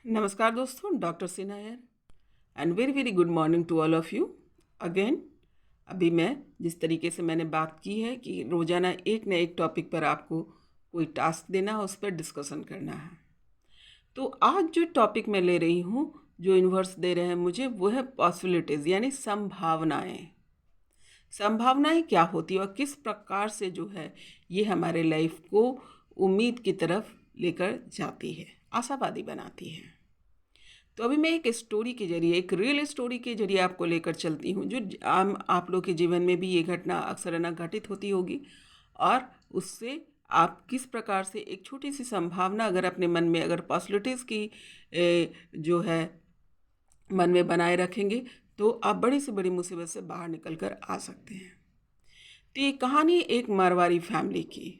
नमस्कार दोस्तों, डॉक्टर सिन्हा है and very very good morning to all of you again. अभी मैं जिस तरीके से मैंने बात की है कि रोज़ाना एक न एक टॉपिक पर आपको कोई टास्क देना है, उस पर डिस्कशन करना है। तो आज जो टॉपिक मैं ले रही हूँ, जो यूनिवर्स दे रहे हैं मुझे, वो है पॉसिबिलिटीज़ यानी संभावनाएं। संभावनाएं क्या होती है और किस प्रकार से जो है ये हमारे लाइफ को उम्मीद की तरफ लेकर जाती है, आशावादी बनाती है। तो अभी मैं एक स्टोरी के जरिए, एक रियल स्टोरी के जरिए आपको लेकर चलती हूँ, जो आम आप लोग के जीवन में भी ये घटना अक्सर न घटित होती होगी। और उससे आप किस प्रकार से एक छोटी सी संभावना अगर अपने मन में, अगर पॉसिबिलिटीज़ की जो है मन में बनाए रखेंगे, तो आप बड़ी से बड़ी मुसीबत से बाहर निकल कर आ सकते हैं। तो ये कहानी एक मारवाड़ी फैमिली की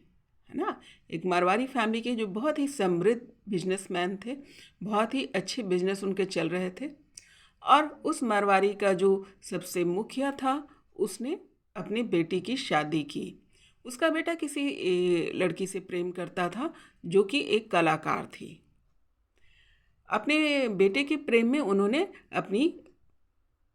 है ना। एक मारवाड़ी फैमिली के जो बहुत ही समृद्ध बिजनेसमैन थे, बहुत ही अच्छे बिजनेस उनके चल रहे थे। और उस मारवाड़ी का जो सबसे मुखिया था, उसने अपनी बेटी की शादी की। उसका बेटा किसी लड़की से प्रेम करता था जो कि एक कलाकार थी। अपने बेटे के प्रेम में उन्होंने अपनी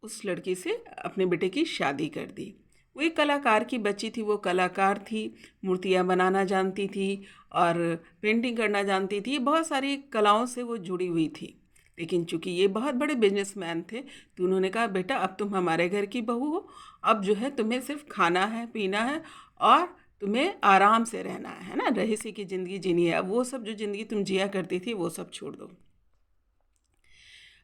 उस लड़की से अपने बेटे की शादी कर दी। वो एक कलाकार की बच्ची थी, वो कलाकार थी, मूर्तियाँ बनाना जानती थी और पेंटिंग करना जानती थी। बहुत सारी कलाओं से वो जुड़ी हुई थी। लेकिन चूंकि ये बहुत बड़े बिजनेसमैन थे, तो उन्होंने कहा, बेटा अब तुम हमारे घर की बहू हो, अब जो है तुम्हें सिर्फ खाना है, पीना है और तुम्हें आराम से रहना है ना, रईसी की ज़िंदगी जीनी है। अब वो सब जो ज़िंदगी तुम जिया करती थी वो सब छोड़ दो।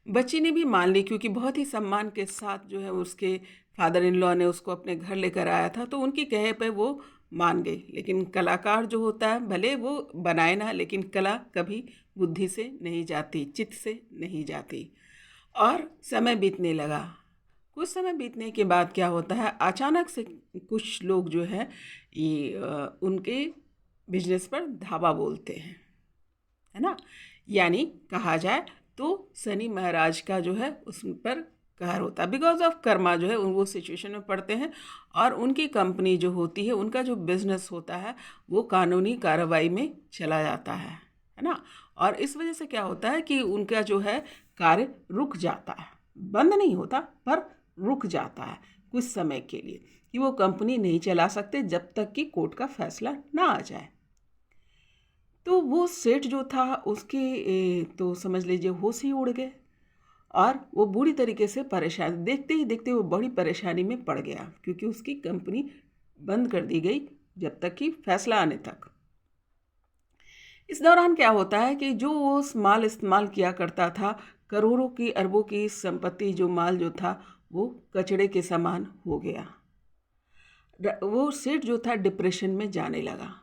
बच्ची ने भी मान ली, क्योंकि बहुत ही सम्मान के साथ जो है उसके फादर इन लॉ ने उसको अपने घर लेकर आया था, तो उनकी कहे पे वो मान गई। लेकिन कलाकार जो होता है, भले वो बनाए ना, लेकिन कला कभी बुद्धि से नहीं जाती, चित्त से नहीं जाती। और समय बीतने लगा। कुछ समय बीतने के बाद क्या होता है, अचानक से कुछ लोग जो है ये उनके बिजनेस पर धावा बोलते हैं, है ना। यानी कहा जाए तो शनि महाराज का जो है उस पर कहर होता है। बिकॉज ऑफ कर्मा जो है वो सिचुएशन में पड़ते हैं और उनकी कंपनी जो होती है, उनका जो बिजनेस होता है, वो कानूनी कार्रवाई में चला जाता है ना। और इस वजह से क्या होता है कि उनका जो है कार्य रुक जाता है, बंद नहीं होता पर रुक जाता है कुछ समय के लिए, कि वो कंपनी नहीं चला सकते जब तक कि कोर्ट का फैसला ना आ जाए। तो वो सेठ जो था उसके तो समझ लीजिए होश ही उड़ गए और वो बुरी तरीके से परेशान, देखते ही देखते वो बड़ी परेशानी में पड़ गया, क्योंकि उसकी कंपनी बंद कर दी गई जब तक कि फैसला आने तक। इस दौरान क्या होता है कि जो वो माल इस्तेमाल किया करता था, करोड़ों की अरबों की संपत्ति, जो माल जो था वो कचड़े के समान हो गया। वो सेठ जो था डिप्रेशन में जाने लगा।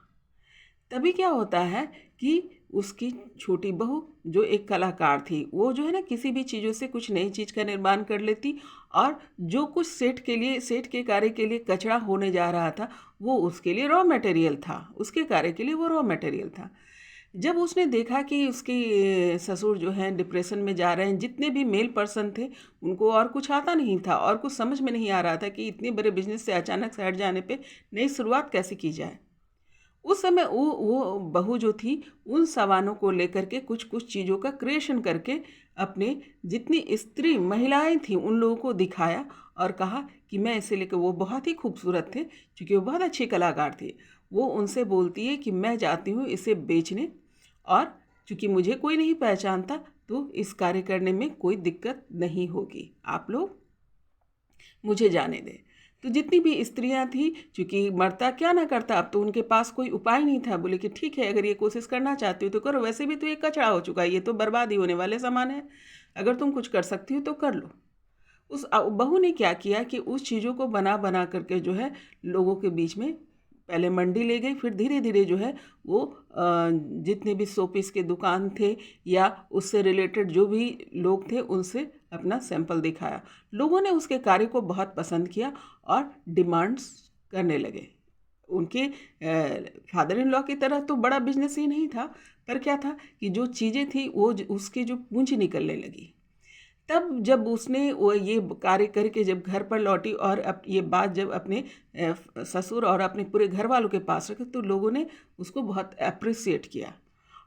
तभी क्या होता है कि उसकी छोटी बहू जो एक कलाकार थी, वो जो है ना किसी भी चीज़ों से कुछ नई चीज़ का निर्माण कर लेती, और जो कुछ सेठ के लिए, सेठ के कार्य के लिए कचरा होने जा रहा था, वो उसके लिए रॉ मटेरियल था, उसके कार्य के लिए वो रॉ मटेरियल था। जब उसने देखा कि उसके ससुर जो हैं डिप्रेशन में जा रहे हैं, जितने भी मेल पर्सन थे उनको और कुछ आता नहीं था और कुछ समझ में नहीं आ रहा था कि इतने बड़े बिजनेस से अचानक से हट जाने पे नई शुरुआत कैसे की जाए। उस समय वो बहू जो थी, उन सामानों को लेकर के कुछ कुछ चीज़ों का क्रिएशन करके अपने जितनी स्त्री महिलाएं थीं उन लोगों को दिखाया और कहा कि मैं इसे लेकर, वो बहुत ही खूबसूरत थे क्योंकि वो बहुत अच्छे कलाकार थे। वो उनसे बोलती है कि मैं जाती हूँ इसे बेचने, और चूँकि मुझे कोई नहीं पहचानता तो इस कार्य करने में कोई दिक्कत नहीं होगी, आप लोग मुझे जाने दें। तो जितनी भी स्त्रियां थी, चूंकि मरता क्या ना करता, अब तो उनके पास कोई उपाय नहीं था, बोले कि ठीक है, अगर ये कोशिश करना चाहती हो तो करो, वैसे भी तो ये कचरा हो चुका है, ये तो बर्बाद ही होने वाले सामान है, अगर तुम कुछ कर सकती हो तो कर लो। उस बहू ने क्या किया कि उस चीज़ों को बना बना करके जो है लोगों के बीच में पहले मंडी ले गई, फिर धीरे धीरे जो है वो जितने भी शोपीस के दुकान थे या उससे रिलेटेड जो भी लोग थे उनसे अपना सैंपल दिखाया। लोगों ने उसके कार्य को बहुत पसंद किया और डिमांड्स करने लगे। उनके फादर इन लॉ की तरह तो बड़ा बिजनेस ही नहीं था, पर क्या था कि जो चीज़ें थी वो उसकी जो पूंजी निकलने लगी। तब जब उसने वो ये कार्य करके जब घर पर लौटी और अब ये बात जब अपने ससुर और अपने पूरे घर वालों के पास रखे, तो लोगों ने उसको बहुत अप्रिसिएट किया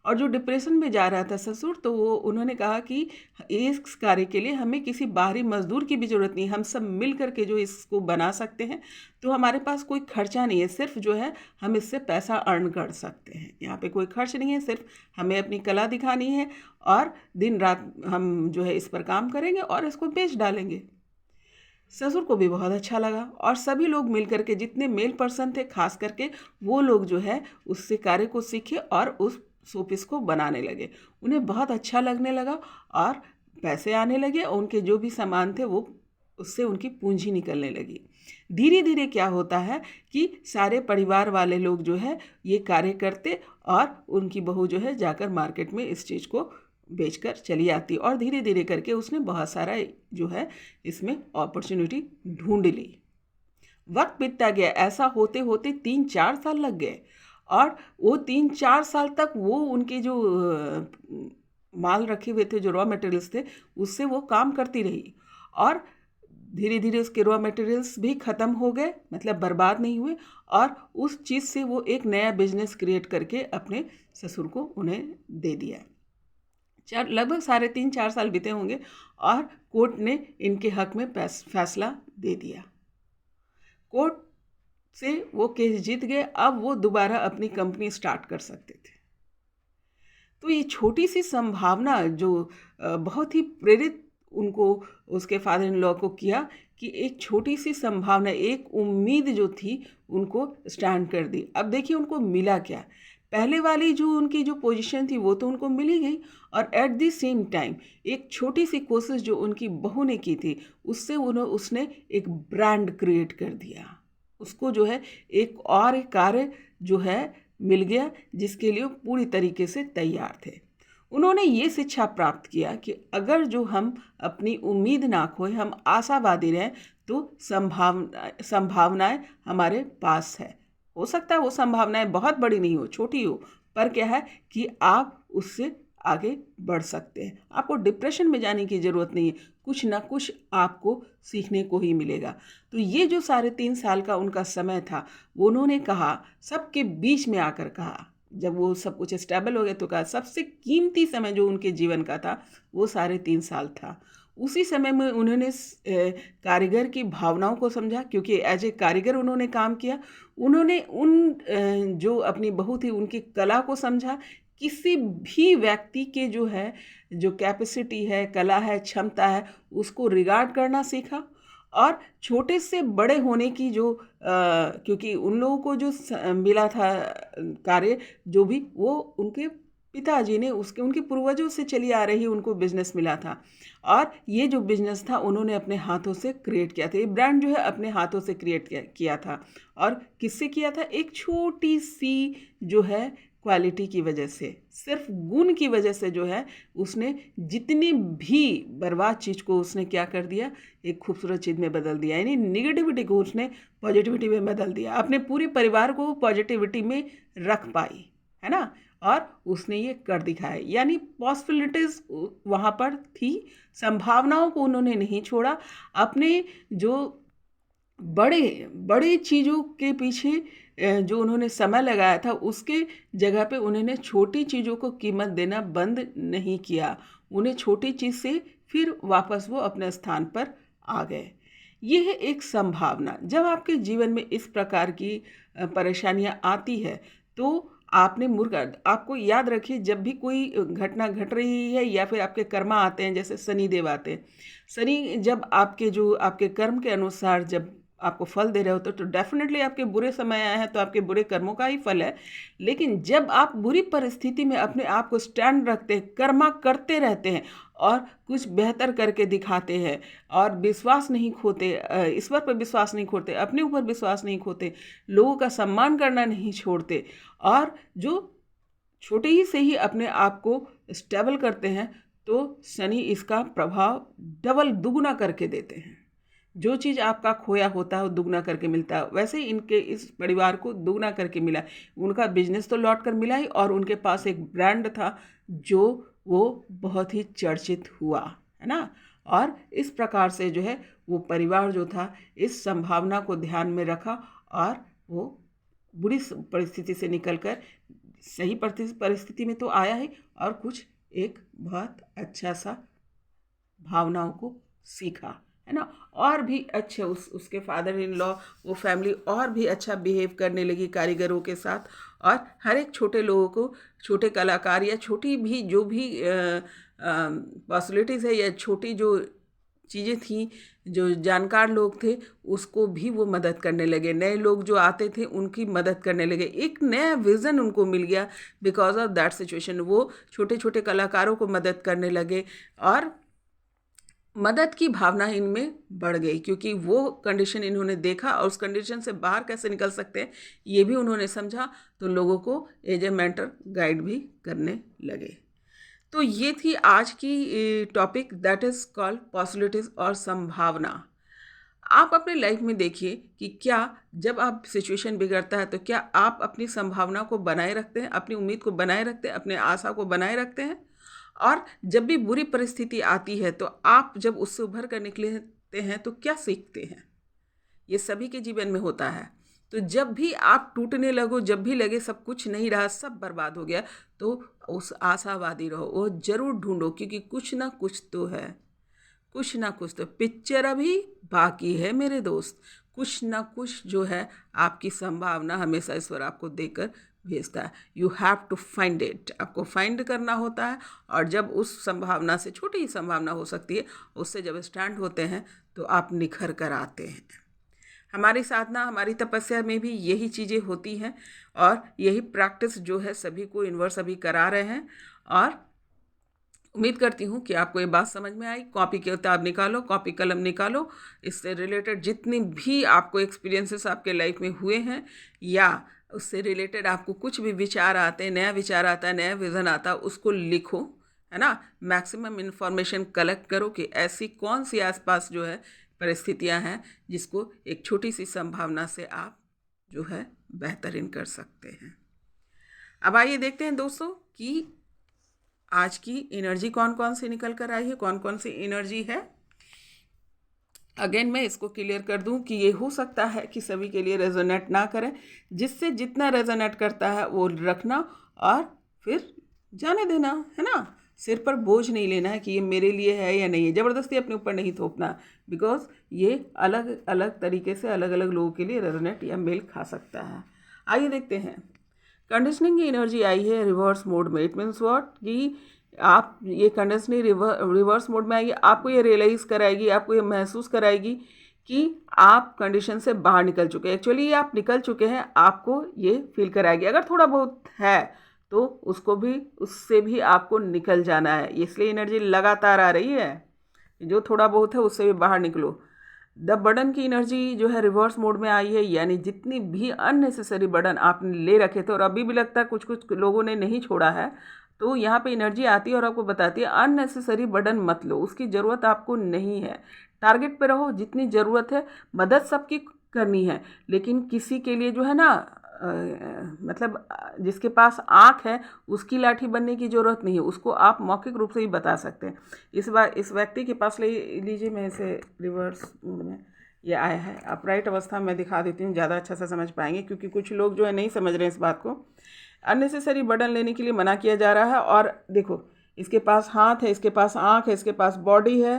और जो डिप्रेशन में जा रहा था ससुर, तो वो उन्होंने कहा कि इस कार्य के लिए हमें किसी बाहरी मजदूर की भी ज़रूरत नहीं, हम सब मिल कर के जो इसको बना सकते हैं, तो हमारे पास कोई खर्चा नहीं है, सिर्फ जो है हम इससे पैसा अर्न कर सकते हैं। यहाँ पे कोई खर्च नहीं है, सिर्फ हमें अपनी कला दिखानी है और दिन रात हम जो है इस पर काम करेंगे और इसको बेच डालेंगे। ससुर को भी बहुत अच्छा लगा और सभी लोग मिल करके, जितने मेल पर्सन थे खास करके, वो लोग जो है उससे कार्य को सीखे और उस शोपीस को बनाने लगे। उन्हें बहुत अच्छा लगने लगा और पैसे आने लगे और उनके जो भी सामान थे वो उससे उनकी पूंजी निकलने लगी। धीरे धीरे क्या होता है कि सारे परिवार वाले लोग जो है ये कार्य करते और उनकी बहू जो है जाकर मार्केट में इस चीज़ को बेचकर चली आती और धीरे धीरे करके उसने बहुत सारा जो है इसमें अपॉर्चुनिटी ढूंढ ली। वक्त बीतता गया, ऐसा होते होते 3-4 साल लग गए और वो 3-4 साल तक वो उनके जो माल रखे हुए थे, जो रॉ मटेरियल्स थे, उससे वो काम करती रही और धीरे धीरे उसके रॉ मटेरियल्स भी ख़त्म हो गए, मतलब बर्बाद नहीं हुए, और उस चीज़ से वो एक नया बिजनेस क्रिएट करके अपने ससुर को उन्हें दे दिया। लगभग 3.5-4 साल बीते होंगे और कोर्ट ने इनके हक में फैसला दे दिया। कोर्ट से वो केस जीत गए, अब वो दोबारा अपनी कंपनी स्टार्ट कर सकते थे। तो ये छोटी सी संभावना जो बहुत ही प्रेरित उनको उसके फादर इन लॉ को किया कि एक छोटी सी संभावना, एक उम्मीद जो थी उनको स्टैंड कर दी। अब देखिए उनको मिला क्या। पहले वाली जो उनकी जो पोजीशन थी वो तो उनको मिल ही गई, और एट द सेम टाइम एक छोटी सी कोशिश जो उनकी बहू ने की थी उससे उसने एक ब्रांड क्रिएट कर दिया। उसको जो है एक और कार्य जो है मिल गया जिसके लिए वो पूरी तरीके से तैयार थे। उन्होंने ये शिक्षा प्राप्त किया कि अगर जो हम अपनी उम्मीद ना खोए, हम आशावादी रहें, तो संभावनाएं हमारे पास है। हो सकता है वो संभावनाएं बहुत बड़ी नहीं हो, छोटी हो, पर क्या है कि आप उससे आगे बढ़ सकते हैं। आपको डिप्रेशन में जाने की ज़रूरत नहीं है, कुछ ना कुछ आपको सीखने को ही मिलेगा। तो ये जो 3.5 साल का उनका समय था, वो उन्होंने कहा, सबके बीच में आकर कहा, जब वो सब कुछ स्टेबल हो गया तो कहा सबसे कीमती समय जो उनके जीवन का था वो 3.5 साल था। उसी समय में उन्होंने कारीगर की भावनाओं को समझा, क्योंकि एज ए कारीगर उन्होंने काम किया। उन्होंने जो अपनी बहू थी उनकी कला को समझा। किसी भी व्यक्ति के जो कैपेसिटी है, कला है, क्षमता है, उसको रिगार्ड करना सीखा। और छोटे से बड़े होने की क्योंकि उन लोगों को जो मिला था कार्य जो भी, वो उनके पिताजी ने उनके पूर्वजों से चली आ रही उनको बिजनेस मिला था, और ये जो बिजनेस था उन्होंने अपने हाथों से क्रिएट किया था। ये ब्रांड जो है अपने हाथों से क्रिएट किया था। और किससे किया था? एक छोटी सी जो है क्वालिटी की वजह से, सिर्फ गुण की वजह से जो है उसने जितनी भी बर्बाद चीज़ को उसने क्या कर दिया, एक खूबसूरत चीज़ में बदल दिया। यानी निगेटिविटी को उसने पॉजिटिविटी में बदल दिया। अपने पूरे परिवार को पॉजिटिविटी में रख पाई, है ना, और उसने ये कर दिखाया। यानी पॉसिबिलिटीज़ वहाँ पर थी, संभावनाओं को उन्होंने नहीं छोड़ा। अपने जो बड़े बड़े चीज़ों के पीछे जो उन्होंने समय लगाया था, उसके जगह पे उन्होंने छोटी चीज़ों को कीमत देना बंद नहीं किया। उन्हें छोटी चीज़ से फिर वापस वो अपने स्थान पर आ गए। ये है एक संभावना। जब आपके जीवन में इस प्रकार की परेशानियां आती है तो आपको याद रखिए, जब भी कोई घटना घट रही है या फिर आपके कर्मा आते हैं, जैसे शनि देव आते हैं, शनि जब आपके कर्म के अनुसार जब आपको फल दे रहे होते तो डेफिनेटली आपके बुरे समय आए हैं तो आपके बुरे कर्मों का ही फल है। लेकिन जब आप बुरी परिस्थिति में अपने आप को स्टैंड रखते हैं, कर्मा करते रहते हैं और कुछ बेहतर करके दिखाते हैं और विश्वास नहीं खोते, ईश्वर पर विश्वास नहीं खोते, अपने ऊपर विश्वास नहीं खोते, लोगों का सम्मान करना नहीं छोड़ते, और जो छोटे ही से ही अपने आप को स्टेबल करते हैं, तो शनि इसका प्रभाव डबल दुगुना करके देते हैं। जो चीज़ आपका खोया होता है वो दुगना करके मिलता है। वैसे ही इनके इस परिवार को दुगना करके मिला। उनका बिजनेस तो लौट कर मिला ही, और उनके पास एक ब्रांड था जो वो बहुत ही चर्चित हुआ, है ना। और इस प्रकार से जो है वो परिवार जो था इस संभावना को ध्यान में रखा और वो बुरी परिस्थिति से निकलकर सही परिस्थिति में तो आया है और कुछ एक बहुत अच्छा सा भावनाओं को सीखा, है ना। और भी अच्छे उसके फादर इन लॉ, वो फैमिली और भी अच्छा बिहेव करने लगी कारीगरों के साथ, और हर एक छोटे लोगों को, छोटे कलाकार या छोटी भी जो भी पॉसिबिलिटीज़ है या छोटी जो चीज़ें थी, जो जानकार लोग थे उसको भी वो मदद करने लगे, नए लोग जो आते थे उनकी मदद करने लगे। एक नया विज़न उनको मिल गया बिकॉज ऑफ दैट सिचुएशन। वो छोटे छोटे कलाकारों को मदद करने लगे और मदद की भावना इनमें बढ़ गई, क्योंकि वो कंडीशन इन्होंने देखा और उस कंडीशन से बाहर कैसे निकल सकते हैं ये भी उन्होंने समझा, तो लोगों को एज ए मेंटर गाइड भी करने लगे। तो ये थी आज की topic, that is called possibilities और संभावना। आप अपने लाइफ में देखिए कि क्या जब आप सिचुएशन बिगड़ता है तो क्या आप अपनी संभावना को बनाए रखते हैं, अपनी उम्मीद को बनाए रखते हैं, अपने आशा को बनाए रखते हैं। और जब भी बुरी परिस्थिति आती है तो आप जब उससे उभर कर निकलते हैं तो क्या सीखते हैं। ये सभी के जीवन में होता है। तो जब भी आप टूटने लगो, जब भी लगे सब कुछ नहीं रहा, सब बर्बाद हो गया, तो उस आशावादी रहो, वो जरूर ढूंढो, क्योंकि कुछ ना कुछ तो है, कुछ ना कुछ तो पिक्चर अभी बाकी है मेरे दोस्त। कुछ ना कुछ जो है आपकी संभावना हमेशा ईश्वर आपको देकर भेजता है। You have to find it, आपको फाइंड करना होता है। और जब उस संभावना से, छोटी ही संभावना हो सकती है, उससे जब स्टैंड होते हैं तो आप निखर कर आते हैं। हमारी साधना, हमारी तपस्या में भी यही चीज़ें होती हैं और यही प्रैक्टिस जो है सभी को यूनिवर्स अभी करा रहे हैं। और उम्मीद करती हूँ कि आपको ये बात समझ में आई। कॉपी किताब निकालो, कॉपी कलम निकालो, इससे रिलेटेड जितनी भी आपको एक्सपीरियंसेस आपके लाइफ में हुए हैं या उससे रिलेटेड आपको कुछ भी विचार आते हैं, नया विचार आता है, नया विज़न आता है, उसको लिखो, है ना। मैक्सिमम इन्फॉर्मेशन कलेक्ट करो कि ऐसी कौन सी आसपास जो है परिस्थितियां हैं जिसको एक छोटी सी संभावना से आप जो है बेहतरीन कर सकते हैं। अब आइए देखते हैं दोस्तों कि आज की एनर्जी कौन कौन सी निकल कर आई है, कौन कौन सी एनर्जी है। अगेन मैं इसको क्लियर कर दूं कि ये हो सकता है कि सभी के लिए रेजोनेट ना करें, जिससे जितना रेजोनेट करता है वो रखना और फिर जाने देना, है ना। सिर पर बोझ नहीं लेना है कि ये मेरे लिए है या नहीं है, ज़बरदस्ती अपने ऊपर नहीं थोपना, बिकॉज ये अलग अलग तरीके से अलग अलग लोगों के लिए रेजोनेट या मेल खा सकता है। आइए देखते हैं। कंडीशनिंग की एनर्जी आई है रिवर्स मोड में। इट मीन्स व्हाट कि आप ये कंडीशनिंग रिवर्स मोड में आएगी, आपको ये रियलाइज़ कराएगी, आपको ये महसूस कराएगी कि आप कंडीशन से बाहर निकल चुके हैं। एक्चुअली ये आप निकल चुके हैं, आपको ये फील कराएगी। अगर थोड़ा बहुत है तो उसको भी, उससे भी आपको निकल जाना है, इसलिए एनर्जी लगातार आ रही है। जो थोड़ा बहुत है उससे भी बाहर निकलो। द बर्डन की एनर्जी जो है रिवर्स मोड में आई है, यानी जितनी भी अननेसेसरी बर्डन आपने ले रखे थे और अभी भी लगता है कुछ कुछ लोगों ने नहीं छोड़ा है, तो यहाँ पे एनर्जी आती है और आपको बताती है अननेसेसरी बर्डन मत लो, उसकी ज़रूरत आपको नहीं है। टारगेट पे रहो, जितनी ज़रूरत है। मदद सबकी करनी है, लेकिन किसी के लिए जो है ना मतलब जिसके पास आँख है उसकी लाठी बनने की ज़रूरत नहीं है, उसको आप मौखिक रूप से ही बता सकते हैं। इस बार इस व्यक्ति के पास ले लीजिए, मैं इसे रिवर्स मोड में ये आया है, अपराइट अवस्था में दिखा देती हूँ, ज़्यादा अच्छा से समझ पाएंगे, क्योंकि कुछ लोग जो है नहीं समझ रहे हैं इस बात को। अननेसेसरी बर्डन लेने के लिए मना किया जा रहा है। और देखो, इसके पास हाथ है, इसके पास आँख है, इसके पास बॉडी है,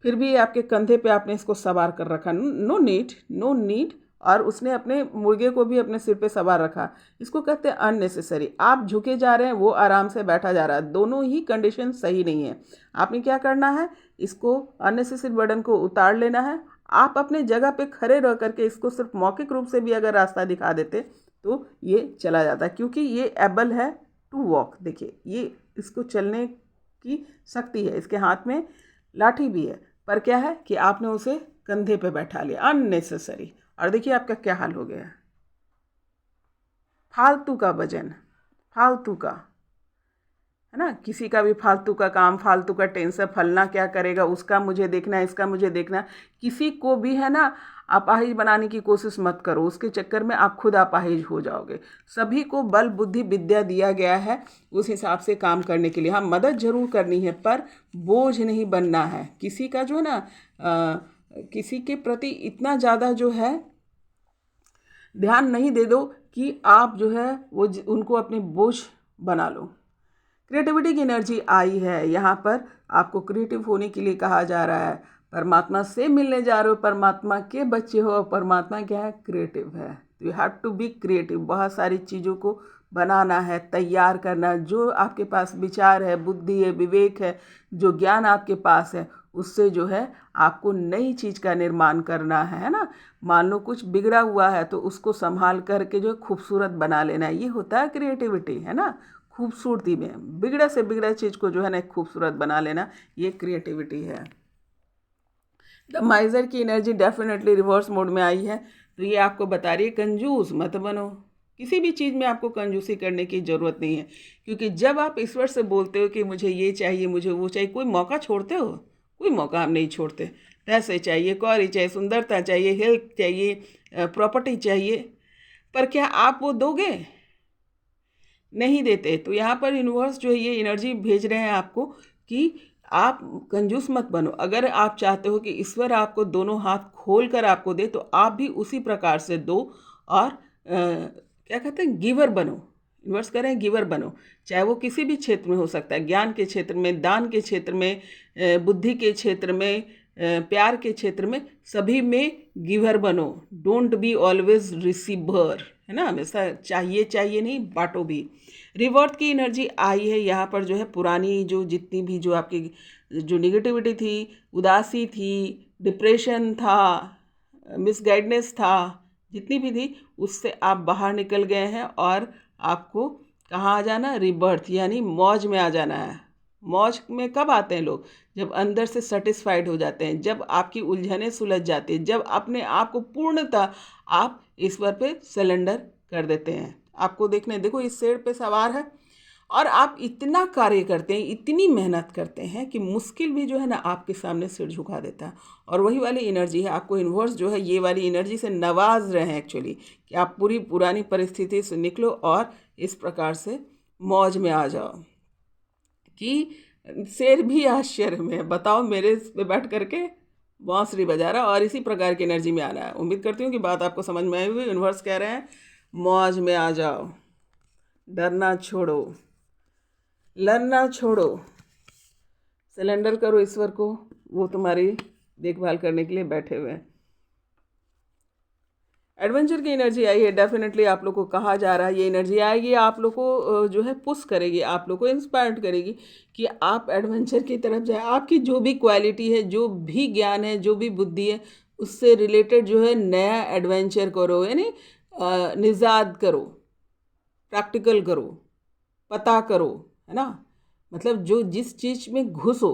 फिर भी आपके कंधे पे आपने इसको सवार कर रखा। No need, no need. और उसने अपने मुर्गे को भी अपने सिर पे सवार रखा। इसको कहते हैं अननेसेसरी। आप झुके जा रहे हैं, वो आराम से बैठा जा रहा है, दोनों ही कंडीशन सही नहीं है। आपने क्या करना है, इसको अननेसेसरी बर्डन को उतार लेना है। आप अपने जगह पे खड़े रह करके इसको सिर्फ मौखिक रूप से भी अगर रास्ता दिखा देते तो ये चला जाता, क्योंकि ये एबल है टू वॉक। देखिए, ये इसको चलने की शक्ति है, इसके हाथ में लाठी भी है, पर क्या है कि आपने उसे कंधे पे बैठा लिया अननेसेसरी। और देखिए आपका क्या हाल हो गया, फालतू का वजन, फालतू का, है ना। किसी का भी फालतू का काम, फालतू का टेंशन, फलना क्या करेगा, उसका मुझे देखना है, इसका मुझे देखना। किसी को भी है ना अपाहिज बनाने की कोशिश मत करो, उसके चक्कर में आप खुद अपाहिज हो जाओगे। सभी को बल बुद्धि विद्या दिया गया है उस हिसाब से काम करने के लिए। हाँ, मदद जरूर करनी है, पर बोझ नहीं बनना है। किसी का जो है ना किसी के प्रति इतना ज़्यादा जो है ध्यान नहीं दे दो कि आप जो है वो उनको अपने बोझ बना लो। क्रिएटिविटी की एनर्जी आई है, यहाँ पर आपको क्रिएटिव होने के लिए कहा जा रहा है। परमात्मा से मिलने जा रहे हो, परमात्मा के बच्चे हो, परमात्मा क्या है, क्रिएटिव है। तो you have to be creative. बहुत सारी चीज़ों को बनाना है, तैयार करना, जो आपके पास विचार है, बुद्धि है, विवेक है, जो ज्ञान आपके पास है, उससे जो है आपको नई चीज़ का निर्माण करना है ना। मान लो कुछ बिगड़ा हुआ है तो उसको संभाल करके जो खूबसूरत बना लेना है, ये होता है क्रिएटिविटी, है ना। खूबसूरती में बिगड़ा से बिगड़ा चीज़ को जो है ना खूबसूरत बना लेना, ये क्रिएटिविटी है। द माइजर की एनर्जी डेफिनेटली रिवर्स मोड में आई है, तो ये आपको बता रही है कंजूस मत बनो। किसी भी चीज़ में आपको कंजूसी करने की ज़रूरत नहीं है, क्योंकि जब आप ईश्वर से बोलते हो कि मुझे ये चाहिए, मुझे वो चाहिए, कोई मौका छोड़ते हो? कोई मौका हम नहीं छोड़ते। पैसे चाहिए, कौड़ी चाहिए, सुंदरता चाहिए, हेल्थ चाहिए, प्रॉपर्टी चाहिए, पर क्या आप वो दोगे? नहीं देते। तो यहाँ पर यूनिवर्स जो है ये एनर्जी भेज रहे हैं आपको कि आप कंजूस मत बनो। अगर आप चाहते हो कि ईश्वर आपको दोनों हाथ खोल कर आपको दे, तो आप भी उसी प्रकार से दो और क्या कहते हैं, गिवर बनो। यूनिवर्स कह रहे हैं गिवर बनो, चाहे वो किसी भी क्षेत्र में हो सकता है, ज्ञान के क्षेत्र में, दान के क्षेत्र में, बुद्धि के क्षेत्र में, प्यार के क्षेत्र में, सभी में गिवर बनो। डोंट बी ऑलवेज रिसीवर, है ना। हमेशा चाहिए चाहिए नहीं, बांटो भी। रिवर्थ की एनर्जी आई है यहाँ पर, जो है पुरानी जो जितनी भी जो आपकी जो निगेटिविटी थी, उदासी थी, डिप्रेशन था, मिसगाइडनेस था, जितनी भी थी, उससे आप बाहर निकल गए हैं और आपको कहाँ आ जाना, रिबर्थ यानी मौज में आ जाना है। मौज में कब आते हैं लोग? जब अंदर से सेटिस्फाइड हो जाते हैं, जब आपकी उलझनें सुलझ जाती हैं, जब अपने आप को पूर्णतः आप ईश्वर पे सरेंडर कर देते हैं। आपको देखो इस शेर पे सवार है और आप इतना कार्य करते हैं, इतनी मेहनत करते हैं कि मुश्किल भी जो है ना आपके सामने सिर झुका देता है। और वही वाली एनर्जी है, आपको यूनिवर्स जो है ये वाली एनर्जी से नवाज रहे हैं एक्चुअली, कि आप पूरी पुरानी परिस्थिति से निकलो और इस प्रकार से मौज में आ जाओ। कि शेर भी आश्चर्य में, बताओ मेरे पे बैठ करके बांसुरी बजा रहा, और इसी प्रकार की एनर्जी में आना है। उम्मीद करती हूँ कि बात आपको समझ में आई हुई। यूनिवर्स कह रहे हैं मौज में आ जाओ, डरना छोड़ो, लड़ना छोड़ो, सरेंडर करो ईश्वर को, वो तुम्हारी देखभाल करने के लिए बैठे हुए हैं। एडवेंचर की एनर्जी आई है, डेफिनेटली आप लोग को कहा जा रहा है ये एनर्जी आएगी, आप लोग को जो है पुश करेगी, आप लोग को इंस्पायर्ड करेगी कि आप एडवेंचर की तरफ जाए। आपकी जो भी क्वालिटी है, जो भी ज्ञान है, जो भी बुद्धि है, उससे रिलेटेड जो है नया एडवेंचर करो, यानी निजात करो, प्रैक्टिकल करो, पता करो, है ना। मतलब जो जिस चीज़ में घुसो,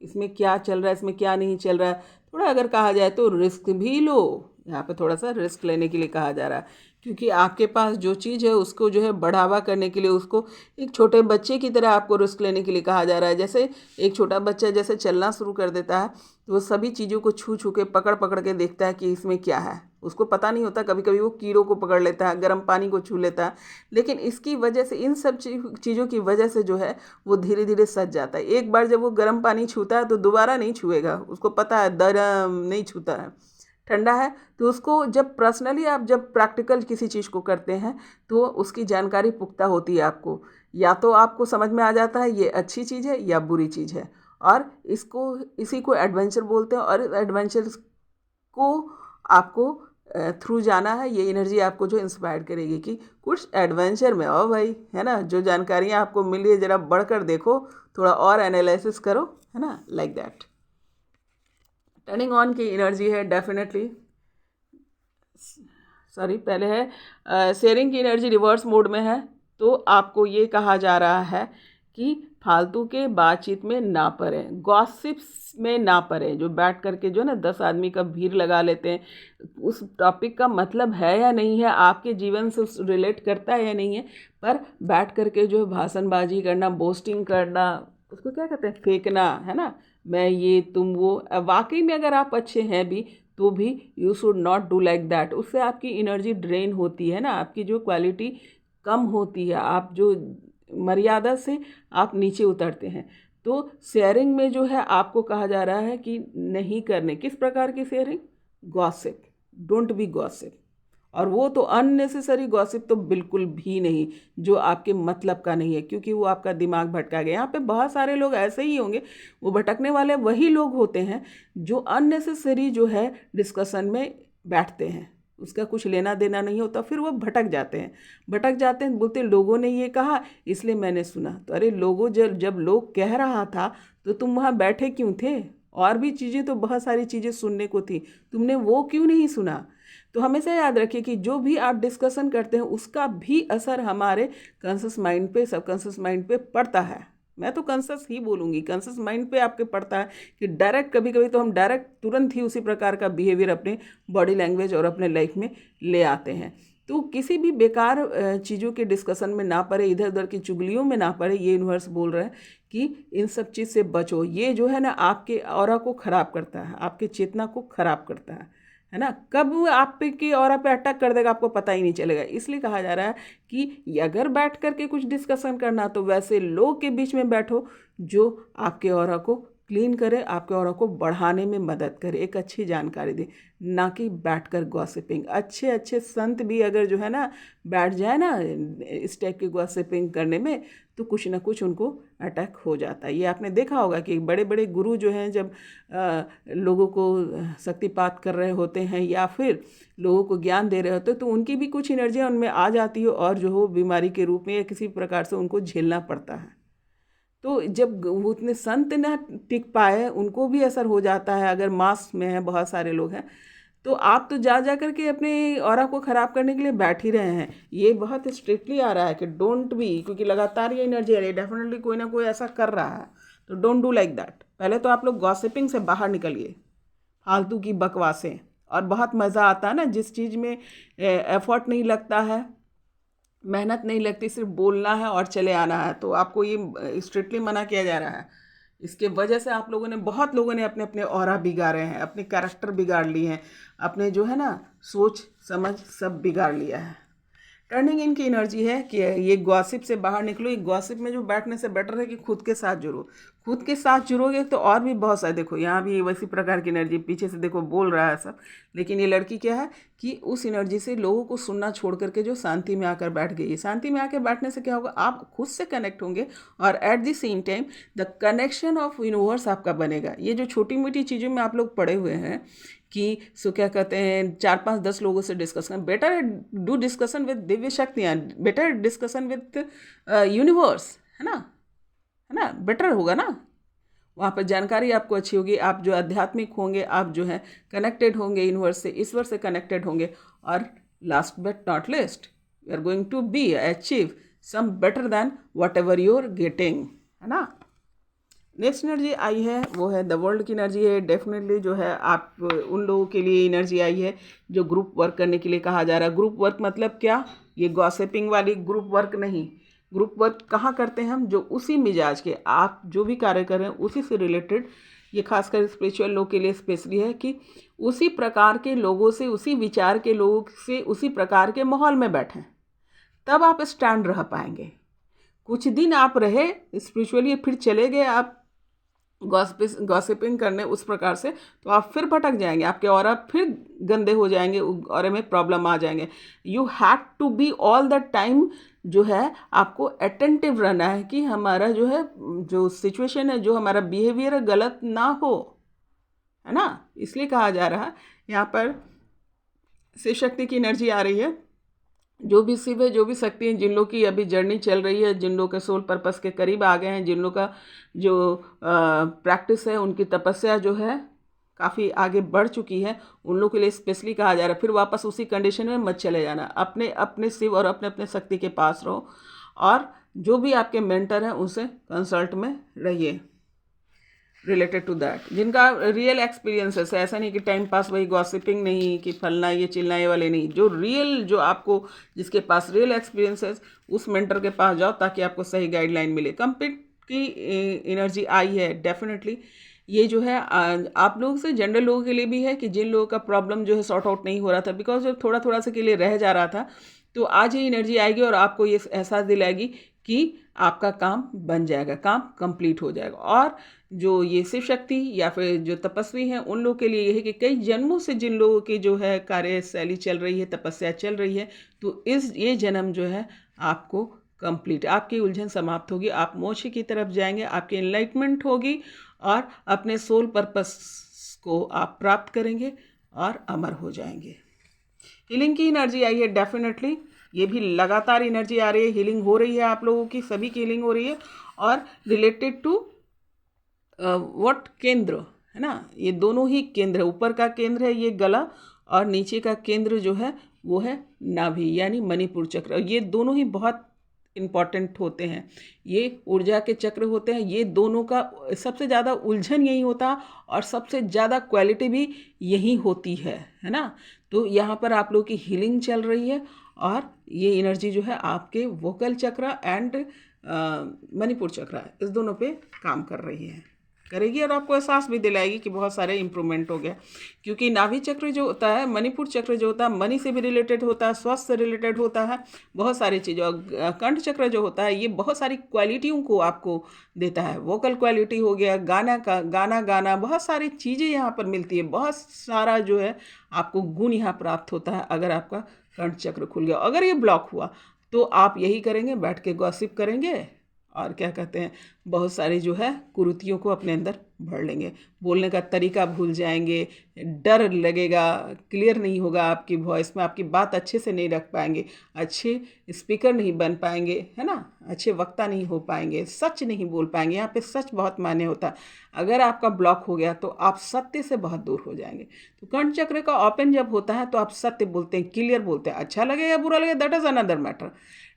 इसमें क्या चल रहा है, इसमें क्या नहीं चल रहा है, थोड़ा अगर कहा जाए तो रिस्क भी लो। यहाँ पे थोड़ा सा रिस्क लेने के लिए कहा जा रहा है, क्योंकि आपके पास जो चीज़ है उसको जो है बढ़ावा करने के लिए, उसको एक छोटे बच्चे की तरह आपको रिस्क लेने के लिए कहा जा रहा है। जैसे एक छोटा बच्चा जैसे चलना शुरू कर देता है, तो वो सभी चीज़ों को छू छू के, पकड़ पकड़ के देखता है कि इसमें क्या है। उसको पता नहीं होता, कभी कभी वो कीड़ों को पकड़ लेता है, गर्म पानी को छू लेता है, लेकिन इसकी वजह से, इन सब चीज़ों की वजह से जो है वो धीरे धीरे सज जाता है। एक बार जब वो गर्म पानी छूता है तो दोबारा नहीं छुएगा, उसको पता है गर्म नहीं छूता है, ठंडा है। तो उसको जब पर्सनली आप जब प्रैक्टिकल किसी चीज़ को करते हैं तो उसकी जानकारी पुख्ता होती है आपको, या तो आपको समझ में आ जाता है ये अच्छी चीज़ है या बुरी चीज़ है, और इसी को एडवेंचर बोलते हैं। और एडवेंचर को आपको थ्रू जाना है, ये एनर्जी आपको जो इंस्पायर करेगी कि कुछ एडवेंचर में आओ भाई, है ना। जो जानकारियाँ आपको मिली है ज़रा बढ़कर देखो, थोड़ा और एनालिसिस करो, है ना, लाइक दैट। टर्निंग ऑन की एनर्जी है, डेफिनेटली पहले है शेयरिंग की एनर्जी रिवर्स मोड में है। तो आपको ये कहा जा रहा है कि फालतू के बातचीत में ना पड़ें, गॉसिप्स में ना पड़ें, जो बैठ करके जो ना 10 आदमी का भीड़ लगा लेते हैं, उस टॉपिक का मतलब है या नहीं है, आपके जीवन से रिलेट करता है या नहीं है, पर बैठ करके जो भाषणबाजी करना, बोस्टिंग करना, उसको क्या कहते हैं, फेंकना, है ना, मैं ये तुम वो। वाकई में अगर आप अच्छे हैं भी तो भी you should not do like that. उससे आपकी एनर्जी ड्रेन होती है ना, आपकी जो क्वालिटी कम होती है, आप जो मर्यादा से आप नीचे उतरते हैं। तो शेयरिंग में जो है आपको कहा जा रहा है कि नहीं करने। किस प्रकार की sharing? Gossip, don't be gossip. और वो तो अननेसेसरी गॉसिप तो बिल्कुल भी नहीं, जो आपके मतलब का नहीं है, क्योंकि वो आपका दिमाग भटका गया। यहाँ पे बहुत सारे लोग ऐसे ही होंगे, वो भटकने वाले वही लोग होते हैं जो अननेसेसरी जो है डिस्कशन में बैठते हैं, उसका कुछ लेना देना नहीं होता, फिर वो भटक जाते हैं, बोलते लोगों ने ये कहा इसलिए मैंने सुना। तो अरे लोगों, जब जब लोग कह रहा था तो तुम वहाँ बैठे क्यों थे? और भी चीज़ें तो बहुत सारी चीज़ें सुनने को थी, तुमने वो क्यों नहीं सुना? तो हमेशा याद रखिए कि जो भी आप डिस्कशन करते हैं उसका भी असर हमारे कॉन्शियस माइंड पे, सबकॉन्शियस माइंड पे पड़ता है। मैं तो कॉन्शियस ही बोलूँगी, कॉन्शियस माइंड पे आपके पड़ता है कि डायरेक्ट, कभी कभी तो हम डायरेक्ट तुरंत ही उसी प्रकार का बिहेवियर अपने बॉडी लैंग्वेज और अपने लाइफ में ले आते हैं। तो किसी भी बेकार चीज़ों के डिस्कशन में ना पड़े, इधर उधर की चुगलियों में ना पड़े। ये यूनिवर्स बोल रहे हैं कि इन सब चीज़ से बचो। ये जो है ना आपके ऑरा को ख़राब करता है, आपके चेतना को ख़राब करता है ना। कब आप पे की ऑरा पे अटैक कर देगा आपको पता ही नहीं चलेगा। इसलिए कहा जा रहा है कि अगर बैठ करके कुछ डिस्कशन करना तो वैसे लोग के बीच में बैठो जो आपके ऑरा को क्लीन करे, आपके ऑरा को बढ़ाने में मदद करे, एक अच्छी जानकारी दे, ना कि बैठकर गॉसिपिंग। अच्छे अच्छे संत भी अगर जो है ना बैठ जाए ना इस टाइप की गॉसिपिंग करने में, तो कुछ ना कुछ उनको अटैक हो जाता है। ये आपने देखा होगा कि बड़े बड़े गुरु जो हैं जब लोगों को शक्तिपात कर रहे होते हैं या फिर लोगों को ज्ञान दे रहे होते हैं, तो उनकी भी कुछ एनर्जियाँ उनमें आ जाती है और जो हो बीमारी के रूप में या किसी प्रकार से उनको झेलना पड़ता है। तो जब वो उतने संत ना टिक पाए, उनको भी असर हो जाता है। अगर मास में है, बहुत सारे लोग हैं, तो आप तो जा करके अपने ऑरा को ख़राब करने के लिए बैठ ही रहे हैं। ये बहुत स्ट्रिक्टली आ रहा है कि डोंट बी, क्योंकि लगातार ये एनर्जी आ रही है, डेफिनेटली कोई ना कोई ऐसा कर रहा है, तो डोंट डू लाइक दैट। पहले तो आप लोग गॉसिपिंग से बाहर निकलिए, फालतू की बकवासें। और बहुत मज़ा आता है ना जिस चीज़ में एफर्ट नहीं लगता है, मेहनत नहीं लगती, सिर्फ बोलना है और चले आना है, तो आपको ये स्ट्रिक्टली मना किया जा रहा है। इसके वजह से आप लोगों ने, बहुत लोगों ने अपने अपने ऑरा बिगाड़े हैं, अपने कैरेक्टर बिगाड़ लिए हैं, अपने जो है ना सोच समझ सब बिगाड़ लिया है। टर्निंग इन की एनर्जी है कि ये गॉसिप से बाहर निकलो। ये गॉसिप में जो बैठने से बेटर है कि खुद के साथ जुड़ो। खुद के साथ जुड़ोगे तो और भी बहुत सारे, देखो यहाँ भी वैसी प्रकार की एनर्जी पीछे से देखो बोल रहा है सब, लेकिन ये लड़की क्या है कि उस एनर्जी से लोगों को सुनना छोड़ करके जो शांति में आकर बैठ गई। शांति में आकर बैठने से क्या होगा, आप खुद से कनेक्ट होंगे और at the same time the connection of universe आपका बनेगा। ये जो छोटी मोटी चीज़ों में आप लोग पड़े हुए हैं कि सो क्या कहते हैं 4-5-10 लोगों से discussion, better do discussion with Divya शक्तियाँ, बेटर डिस्कशन विद यूनिवर्स, है ना, बेटर होगा ना। वहाँ पर जानकारी आपको अच्छी होगी, आप जो आध्यात्मिक होंगे, आप जो है कनेक्टेड होंगे यूनिवर्स से, ईश्वर से कनेक्टेड होंगे। और last but not least, you are going to be achieve some better than what ever you are getting, है ना। नेक्स्ट एनर्जी आई है वो है द वर्ल्ड की एनर्जी है। डेफिनेटली जो है आप उन लोगों के लिए एनर्जी आई है जो ग्रुप वर्क करने के लिए कहा जा रहा है। ग्रुप वर्क मतलब क्या, ये गॉसिपिंग वाली ग्रुप वर्क नहीं। ग्रुप वर्क कहाँ करते हैं हम, जो उसी मिजाज के, आप जो भी कार्य कर रहे हैं उसी से रिलेटेड, ये खासकर स्पिरिचुअल लोग के लिए स्पेशली है कि उसी प्रकार के लोगों से, उसी विचार के लोगों से, उसी प्रकार के माहौल में बैठें, तब आप स्टैंड रह पाएंगे। कुछ दिन आप रहे स्पिरिचुअली, फिर चले गए आप गॉसिपिंग करने उस प्रकार से, तो आप फिर भटक जाएंगे, आपके ऑरा फिर गंदे हो जाएंगे, ऑरे में प्रॉब्लम आ जाएंगे। You have to be all the time, जो है आपको अटेंटिव रहना है कि हमारा जो है, जो सिचुएशन है, जो हमारा बिहेवियर है, गलत ना हो, है ना। इसलिए कहा जा रहा है यहाँ पर शिव शक्ति की एनर्जी आ रही है। जो भी शिव है, जो भी शक्ति है, जिन लोग की अभी जर्नी चल रही है, जिन लोग के सोल पर्पस के करीब आ गए हैं, जिन लोग का जो प्रैक्टिस है, उनकी तपस्या जो है काफ़ी आगे बढ़ चुकी है, उन लोग के लिए स्पेशली कहा जा रहा है फिर वापस उसी कंडीशन में मत चले जाना। अपने अपने शिव और अपने अपने शक्ति के पास रहो, और जो भी आपके मेंटर हैं उनसे कंसल्ट में रहिए रिलेटेड टू दैट, जिनका रियल एक्सपीरियंस है। ऐसा नहीं कि टाइम पास, वही गॉसिपिंग नहीं कि फलना ये चिलना ये वाले नहीं, जो रियल, जो आपको जिसके पास रियल एक्सपीरियंस है उस मेंटर के पास जाओ ताकि आपको सही गाइडलाइन मिले। कंप्लीट की एनर्जी आई है डेफिनेटली। ये जो है आप लोगों से, जनरल लोगों के लिए भी है कि जिन लोगों का प्रॉब्लम जो है सॉर्ट आउट नहीं हो रहा था, बिकॉज जब थोड़ा थोड़ा से के लिए रह जा रहा था, तो आज ये एनर्जी आएगी और आपको ये एहसास दिलाएगी कि आपका काम बन जाएगा, काम कंप्लीट हो जाएगा। और जो ये शिव शक्ति या फिर जो तपस्वी हैं उन लोगों के लिए ये है कि कई जन्मों से जिन लोगों की जो है कार्यशैली चल रही है, तपस्या चल रही है, तो ये जन्म जो है आपको कंप्लीट, आपकी उलझन समाप्त होगी, आप मोक्ष की तरफ जाएंगे, आपकी एनलाइटमेंट होगी और अपने सोल पर्पस को आप प्राप्त करेंगे और अमर हो जाएंगे। हीलिंग की एनर्जी आई है, डेफिनेटली ये भी लगातार एनर्जी आ रही है, हीलिंग हो रही है, आप लोगों की सभी की हीलिंग हो रही है। और रिलेटेड टू व्हाट, केंद्र है ना, ये दोनों ही केंद्र, ऊपर का केंद्र है ये गला और नीचे का केंद्र जो है वो है नाभि यानी मणिपुर चक्र। ये दोनों ही बहुत इम्पॉर्टेंट होते हैं, ये ऊर्जा के चक्र होते हैं। ये दोनों का सबसे ज़्यादा उलझन यही होता है और सबसे ज़्यादा क्वालिटी भी यही होती है ना। तो यहाँ पर आप लोगों की हीलिंग चल रही है और ये एनर्जी जो है आपके वोकल चक्र एंड मणिपुर चक्र, इस दोनों पे काम कर रही है, करेगी और आपको एहसास भी दिलाएगी कि बहुत सारे इम्प्रूवमेंट हो गया। क्योंकि नाभि चक्र जो होता है, मणिपुर चक्र जो होता है, मनी से भी रिलेटेड होता है, स्वास्थ्य से रिलेटेड होता है, बहुत सारी चीज़ें। और कंठ चक्र जो होता है ये बहुत सारी क्वालिटियों को आपको देता है, वोकल क्वालिटी हो गया, गाना, बहुत सारी चीज़ें यहाँ पर मिलती है, बहुत सारा जो है आपको गुण यहाँ प्राप्त होता है अगर आपका कंठ चक्र खुल गया। अगर ये ब्लॉक हुआ तो आप यही करेंगे, बैठ के गॉसिप करेंगे और क्या कहते हैं, बहुत सारी जो है कुरीतियों को अपने अंदर भर लेंगे, बोलने का तरीका भूल जाएंगे, डर लगेगा, क्लियर नहीं होगा आपकी वॉइस में, आपकी बात अच्छे से नहीं रख पाएंगे, अच्छे स्पीकर नहीं बन पाएंगे, है ना, अच्छे वक्ता नहीं हो पाएंगे, सच नहीं बोल पाएंगे। यहाँ पे सच बहुत मान्य होता है। अगर आपका ब्लॉक हो गया तो आप सत्य से बहुत दूर हो जाएंगे। तो कंठ चक्र का ओपन जब होता है तो आप सत्य बोलते हैं, क्लियर बोलते हैं, अच्छा लगे या बुरा लगे दैट इज़ अनदर मैटर।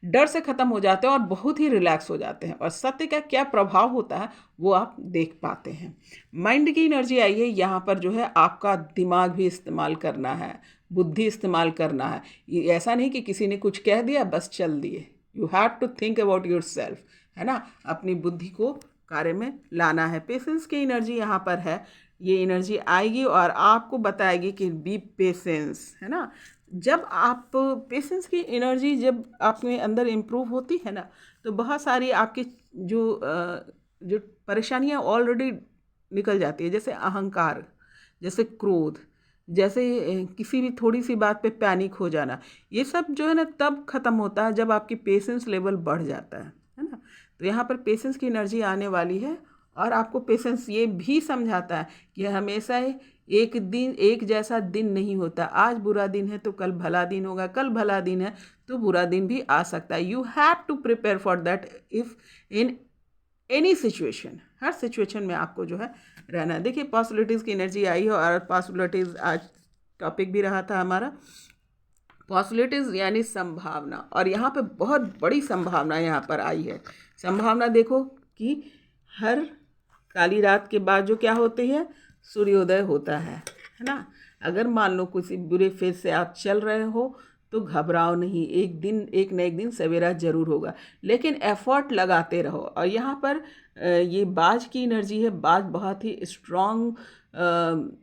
डर से ख़त्म हो जाते हैं और बहुत ही रिलैक्स हो जाते हैं और सत्य का क्या प्रभाव होता है वो आप देख पाते हैं। माइंड की एनर्जी आई है, यहाँ पर जो है आपका दिमाग भी इस्तेमाल करना है, बुद्धि इस्तेमाल करना है। ये ऐसा नहीं कि किसी ने कुछ कह दिया बस चल दिए, you have to think about your yourself ना, अपनी बुद्धि को कार्य में लाना है। पेशेंस की एनर्जी यहाँ पर है, ये एनर्जी आएगी और आपको बताएगी कि बी पेशेंस, है ना। जब आप पेशेंस की एनर्जी जब आप में अंदर इम्प्रूव होती है ना, तो बहुत सारी आपकी जो परेशानियाँ ऑलरेडी निकल जाती है, जैसे अहंकार, जैसे क्रोध, जैसे किसी भी थोड़ी सी बात पे पैनिक हो जाना, ये सब जो है ना तब ख़त्म होता है जब आपकी पेशेंस लेवल बढ़ जाता है ना। तो यहाँ पर पेशेंस की एनर्जी आने वाली है और आपको पेशेंस ये भी समझाता है कि हमेशा एक दिन एक जैसा दिन नहीं होता, आज बुरा दिन है तो कल भला दिन होगा, कल भला दिन है तो बुरा दिन भी आ सकता है। You have to prepare for that if in any situation, हर सिचुएशन में आपको जो है रहना है। देखिए पॉसिबिलिटीज़ की एनर्जी आई है और पॉसिबिलिटीज़ आज टॉपिक भी रहा था हमारा, पॉसिबिलिटीज़ यानी संभावना, और यहाँ पे बहुत बड़ी संभावना यहाँ पर आई है। संभावना देखो कि हर काली रात के बाद जो क्या होती है, सूर्योदय होता है ना। अगर मान लो किसी बुरे फेज से आप चल रहे हो तो घबराओ नहीं, एक न एक दिन सवेरा जरूर होगा, लेकिन एफर्ट लगाते रहो। और यहाँ पर ये बाज की एनर्जी है, बाज बहुत ही स्ट्रॉन्ग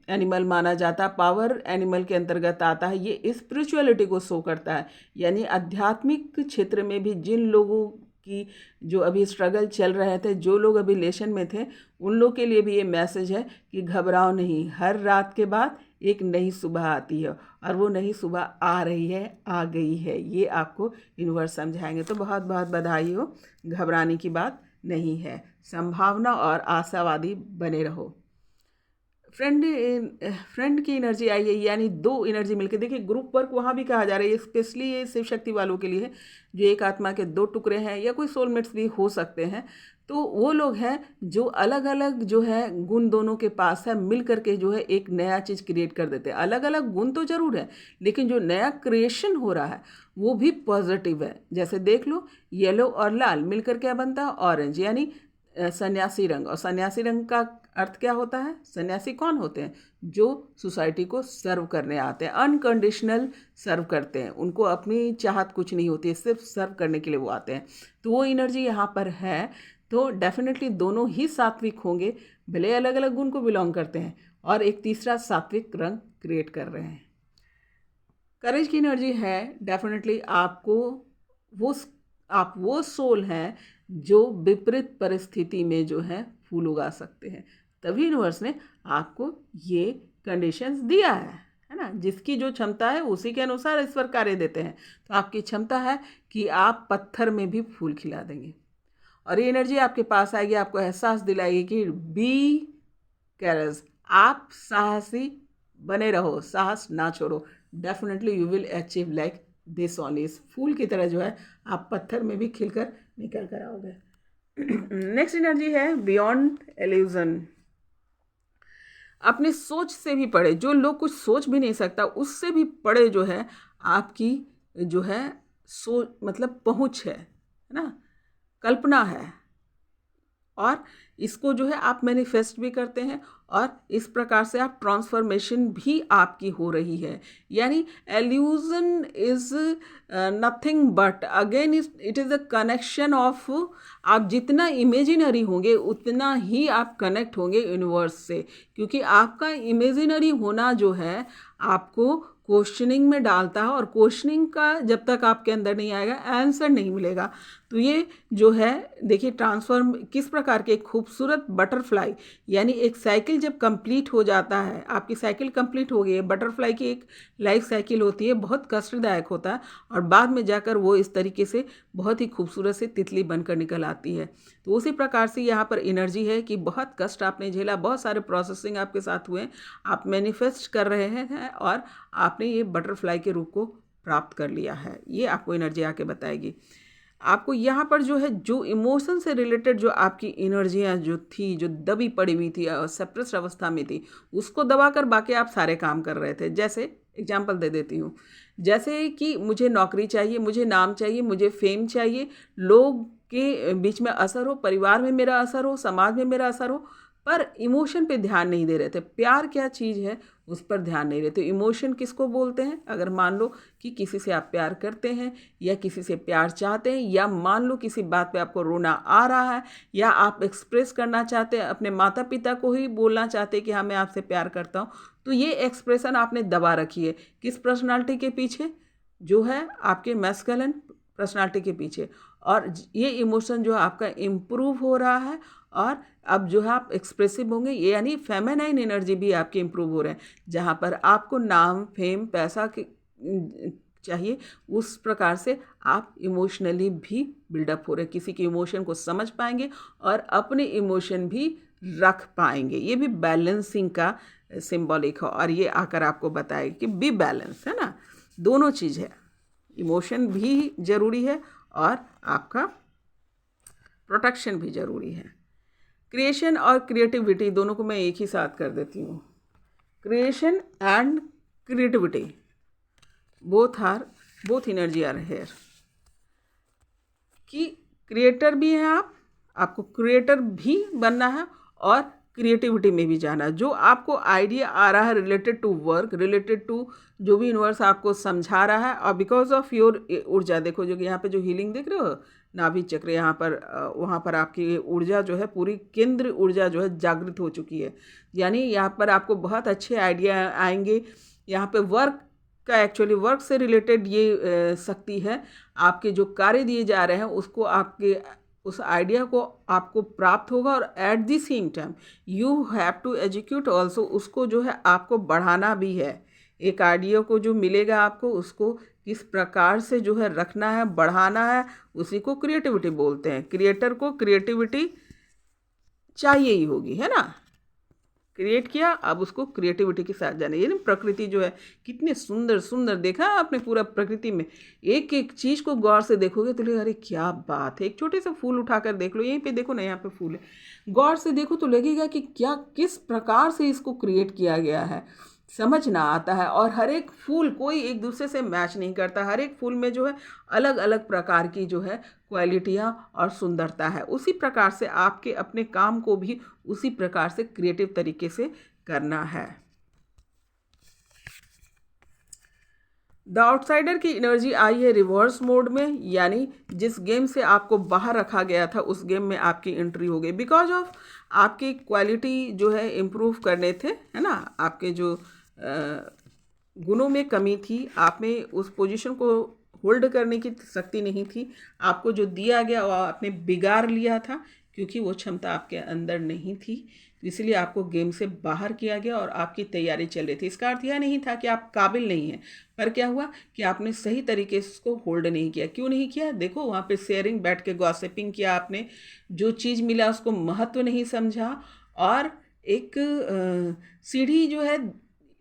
एनिमल माना जाता है, पावर एनिमल के अंतर्गत आता है। ये स्पिरिचुअलिटी को शो करता है, यानी आध्यात्मिक क्षेत्र में भी जिन लोगों की जो अभी स्ट्रगल चल रहे थे, जो लोग अभी लेशन में थे, उन लोग के लिए भी ये मैसेज है कि घबराओ नहीं, हर रात के बाद एक नई सुबह आती है और वो नई सुबह आ रही है, आ गई है, ये आपको यूनिवर्स समझाएंगे। तो बहुत बहुत बधाई हो, घबराने की बात नहीं है, संभावना और आशावादी बने रहो। फ्रेंड की एनर्जी आई है, यानी दो एनर्जी मिलकर, देखिए ग्रुप वर्क वहाँ भी कहा जा रहा है, स्पेशली ये शिव शक्ति वालों के लिए है, जो एक आत्मा के दो टुकड़े हैं या कोई सोलमेट्स भी हो सकते हैं। तो वो लोग हैं जो अलग अलग जो है गुण दोनों के पास है, मिल करके जो है एक नया चीज़ क्रिएट कर देते हैं। अलग अलग गुण तो ज़रूर है, लेकिन जो नया क्रिएशन हो रहा है वो भी पॉजिटिव है। जैसे देख लो, येलो और लाल मिलकर क्या बनता है, ऑरेंज, यानी सन्यासी रंग। और सन्यासी रंग का अर्थ क्या होता है, सन्यासी कौन होते हैं, जो सोसाइटी को सर्व करने आते हैं, अनकंडीशनल सर्व करते हैं, उनको अपनी चाहत कुछ नहीं होती है, सिर्फ सर्व करने के लिए वो आते हैं। तो वो एनर्जी यहाँ पर है। तो डेफिनेटली दोनों ही सात्विक होंगे, भले अलग अलग गुण को बिलोंग करते हैं, और एक तीसरा सात्विक रंग क्रिएट कर रहे हैं। करेज की एनर्जी है, डेफिनेटली आप वो सोल हैं जो विपरीत परिस्थिति में जो है फूल उगा सकते हैं। तभी यूनिवर्स ने आपको ये कंडीशंस दिया है ना। जिसकी जो क्षमता है उसी के अनुसार ईश्वर कार्य देते हैं। तो आपकी क्षमता है कि आप पत्थर में भी फूल खिला देंगे, और ये एनर्जी आपके पास आएगी, आपको एहसास दिलाएगी कि बी कैरस, आप साहसी बने रहो, साहस ना छोड़ो। Definitely you will achieve like this only. इस फूल की तरह जो है आप पत्थर में भी खिलकर निकल कर आओगे। नेक्स्ट एनर्जी है बियॉन्ड एल्यूजन। अपनी सोच से भी पड़े, जो लोग कुछ सोच भी नहीं सकता उससे भी पड़े जो है आपकी जो है सोच, मतलब पहुँच है ना, कल्पना है, और इसको जो है आप मैनिफेस्ट भी करते हैं, और इस प्रकार से आप ट्रांसफॉर्मेशन भी आपकी हो रही है। यानी illusion is nothing but again it is a connection of, आप जितना इमेजिनरी होंगे उतना ही आप कनेक्ट होंगे यूनिवर्स से, क्योंकि आपका इमेजिनरी होना जो है आपको क्वेश्चनिंग में डालता है, और क्वेश्चनिंग का जब तक आपके अंदर नहीं आएगा आंसर नहीं मिलेगा। तो ये जो है देखिए ट्रांसफॉर्म किस प्रकार के, एक खूबसूरत बटरफ्लाई, यानी एक साइकिल जब कंप्लीट हो जाता है, आपकी साइकिल कंप्लीट हो गई है, बटरफ्लाई की एक लाइफ साइकिल होती है, बहुत कष्टदायक होता है, और बाद में जाकर वो इस तरीके से बहुत ही खूबसूरत से तितली बनकर निकल आती है। तो उसी प्रकार से यहाँ पर एनर्जी है कि बहुत कष्ट आपने झेला, बहुत सारे प्रोसेसिंग आपके साथ हुए, आप मैनिफेस्ट कर रहे हैं, और आपने ये बटरफ्लाई के रूप को प्राप्त कर लिया है। ये आपको एनर्जी आके बताएगी। आपको यहाँ पर जो है, जो इमोशन से रिलेटेड जो आपकी एनर्जियाँ जो थी, जो दबी पड़ी हुई थी और सप्रेस्ड अवस्था में थी, उसको दबा कर बाकी आप सारे काम कर रहे थे। जैसे एग्जांपल दे देती हूँ, जैसे कि मुझे नौकरी चाहिए, मुझे नाम चाहिए, मुझे फेम चाहिए, लोग के बीच में असर हो, परिवार में मेरा असर हो, समाज में मेरा असर हो, पर इमोशन पे ध्यान नहीं दे रहे थे। प्यार क्या चीज़ है उस पर ध्यान नहीं देते। इमोशन किसको बोलते हैं? अगर मान लो कि किसी से आप प्यार करते हैं, या किसी से प्यार चाहते हैं, या मान लो किसी बात पे आपको रोना आ रहा है, या आप एक्सप्रेस करना चाहते हैं, अपने माता पिता को ही बोलना चाहते हैं कि हाँ मैं आपसे प्यार करता हूँ, तो ये एक्सप्रेशन आपने दबा रखी है किस पर्सनालिटी के पीछे? जो है आपके मैस्कुलिन पर्सनालिटी के पीछे। और ये इमोशन जो आपका इम्प्रूव हो रहा है, और अब जो है आप एक्सप्रेसिव होंगे, ये यानी फेमिनाइन एनर्जी भी आपकी इम्प्रूव हो रहे हैं। जहाँ पर आपको नाम, फेम, पैसा के चाहिए, उस प्रकार से आप इमोशनली भी बिल्डअप हो रहे हैं, किसी के इमोशन को समझ पाएंगे और अपने इमोशन भी रख पाएंगे। ये भी बैलेंसिंग का सिंबॉलिक है, और ये आकर आपको बताएगा कि बी बैलेंस है ना, दोनों चीज़ है, इमोशन भी ज़रूरी है और आपका प्रोटेक्शन भी ज़रूरी है। क्रिएशन और क्रिएटिविटी दोनों को मैं एक ही साथ कर देती हूँ। Creation and creativity both energy are here, कि क्रिएटर भी हैं आप, आपको क्रिएटर भी बनना है, और क्रिएटिविटी में भी जाना है। जो आपको आइडिया आ रहा है related to work, related to जो भी यूनिवर्स आपको समझा रहा है, और बिकॉज ऑफ योर ऊर्जा, देखो जो यहाँ पे जो हीलिंग देख रहे हो, नाभि चक्र, यहाँ पर वहाँ पर आपकी ऊर्जा जो है, पूरी केंद्र ऊर्जा जो है जागृत हो चुकी है। यानी यहाँ पर आपको बहुत अच्छे आइडिया आएंगे। यहाँ पे वर्क का, एक्चुअली वर्क से रिलेटेड ये शक्ति है। आपके जो कार्य दिए जा रहे हैं उसको, आपके उस आइडिया को आपको प्राप्त होगा, और at the same time you have to execute also, उसको जो है आपको बढ़ाना भी है। एक आइडिया को जो मिलेगा आपको, उसको किस प्रकार से जो है रखना है, बढ़ाना है, उसी को क्रिएटिविटी बोलते हैं। क्रिएटर को क्रिएटिविटी चाहिए ही होगी, है ना। क्रिएट किया, अब उसको क्रिएटिविटी के साथ जाना। ये ना प्रकृति जो है कितनी सुंदर सुंदर, देखा आपने पूरा प्रकृति में एक एक चीज़ को गौर से देखोगे तो लगेगा अरे क्या बात है। एक छोटे से फूल उठाकर देख लो, यहीं पे देखो ना, यहाँ पे फूल है, गौर से देखो तो लगेगा कि क्या, किस प्रकार से इसको क्रिएट किया गया है, समझ ना आता है। और हर एक फूल कोई एक दूसरे से मैच नहीं करता, हर एक फूल में जो है अलग अलग प्रकार की जो है क्वालिटियाँ और सुंदरता है। उसी प्रकार से आपके अपने काम को भी उसी प्रकार से क्रिएटिव तरीके से करना है। द आउटसाइडर की एनर्जी आई है रिवर्स मोड में, यानी जिस गेम से आपको बाहर रखा गया था उस गेम में आपकी एंट्री हो गई, बिकॉज ऑफ आपकी क्वालिटी जो है इम्प्रूव करने थे, है ना। आपके जो गुणों में कमी थी, आप में उस पोजीशन को होल्ड करने की शक्ति नहीं थी। आपको जो दिया गया वो आपने बिगाड़ लिया था, क्योंकि वो क्षमता आपके अंदर नहीं थी। तो इसलिए आपको गेम से बाहर किया गया और आपकी तैयारी चल रही थी। इसका अर्थ यह नहीं था कि आप काबिल नहीं हैं, पर क्या हुआ कि आपने सही तरीके से उसको होल्ड नहीं किया। क्यों नहीं किया? देखो, वहाँ पे शेयरिंग, बैठ के गॉसिपिंग किया आपने, जो चीज़ मिला उसको महत्व नहीं समझा, और एक सीढ़ी जो है